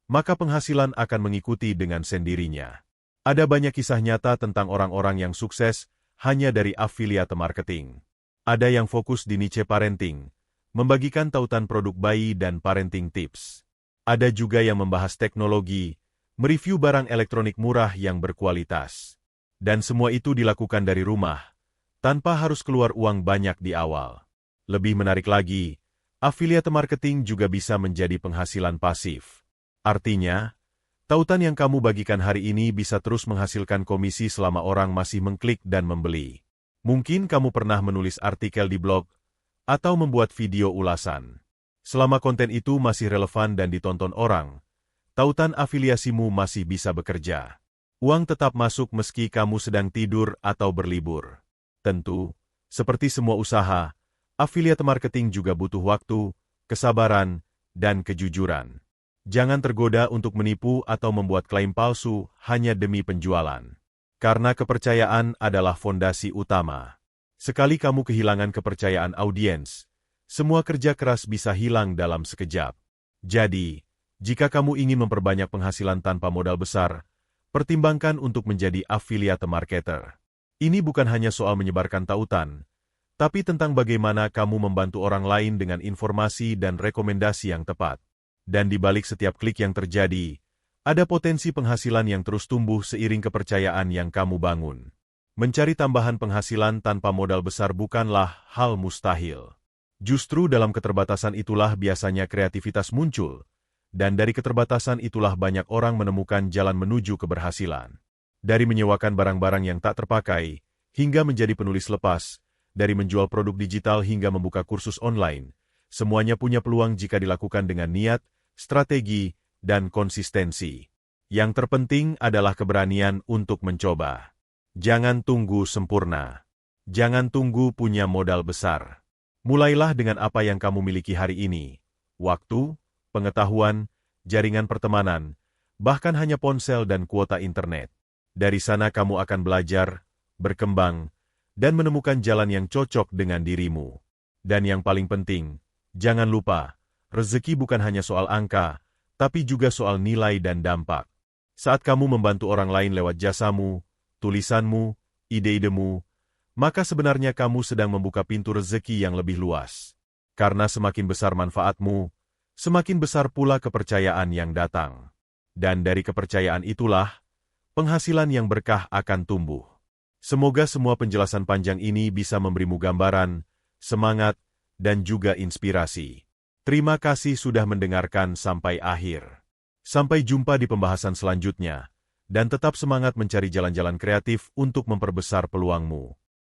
maka penghasilan akan mengikuti dengan sendirinya. Ada banyak kisah nyata tentang orang-orang yang sukses hanya dari affiliate marketing. Ada yang fokus di niche parenting, membagikan tautan produk bayi dan parenting tips. Ada juga yang membahas teknologi, mereview barang elektronik murah yang berkualitas. Dan semua itu dilakukan dari rumah, tanpa harus keluar uang banyak di awal. Lebih menarik lagi, affiliate marketing juga bisa menjadi penghasilan pasif. Artinya, tautan yang kamu bagikan hari ini bisa terus menghasilkan komisi selama orang masih mengklik dan membeli. Mungkin kamu pernah menulis artikel di blog, atau membuat video ulasan. Selama konten itu masih relevan dan ditonton orang, tautan afiliasimu masih bisa bekerja. Uang tetap masuk meski kamu sedang tidur atau berlibur. Tentu, seperti semua usaha, affiliate marketing juga butuh waktu, kesabaran, dan kejujuran. Jangan tergoda untuk menipu atau membuat klaim palsu hanya demi penjualan. Karena kepercayaan adalah fondasi utama. Sekali kamu kehilangan kepercayaan audiens, semua kerja keras bisa hilang dalam sekejap. Jadi, jika kamu ingin memperbanyak penghasilan tanpa modal besar, pertimbangkan untuk menjadi affiliate marketer. Ini bukan hanya soal menyebarkan tautan, tapi tentang bagaimana kamu membantu orang lain dengan informasi dan rekomendasi yang tepat. Dan di balik setiap klik yang terjadi, ada potensi penghasilan yang terus tumbuh seiring kepercayaan yang kamu bangun. Mencari tambahan penghasilan tanpa modal besar bukanlah hal mustahil. Justru dalam keterbatasan itulah biasanya kreativitas muncul, dan dari keterbatasan itulah banyak orang menemukan jalan menuju keberhasilan. Dari menyewakan barang-barang yang tak terpakai, hingga menjadi penulis lepas, dari menjual produk digital hingga membuka kursus online, semuanya punya peluang jika dilakukan dengan niat, strategi, dan konsistensi. Yang terpenting adalah keberanian untuk mencoba. Jangan tunggu sempurna. Jangan tunggu punya modal besar. Mulailah dengan apa yang kamu miliki hari ini. Waktu, pengetahuan, jaringan pertemanan, bahkan hanya ponsel dan kuota internet. Dari sana kamu akan belajar, berkembang, dan menemukan jalan yang cocok dengan dirimu. Dan yang paling penting, jangan lupa, rezeki bukan hanya soal angka, tapi juga soal nilai dan dampak. Saat kamu membantu orang lain lewat jasamu, tulisanmu, ide-idemu, maka sebenarnya kamu sedang membuka pintu rezeki yang lebih luas. Karena semakin besar manfaatmu, semakin besar pula kepercayaan yang datang. Dan dari kepercayaan itulah, penghasilan yang berkah akan tumbuh. Semoga semua penjelasan panjang ini bisa memberimu gambaran, semangat, dan juga inspirasi. Terima kasih sudah mendengarkan sampai akhir. Sampai jumpa di pembahasan selanjutnya, dan tetap semangat mencari jalan-jalan kreatif untuk memperbesar peluangmu.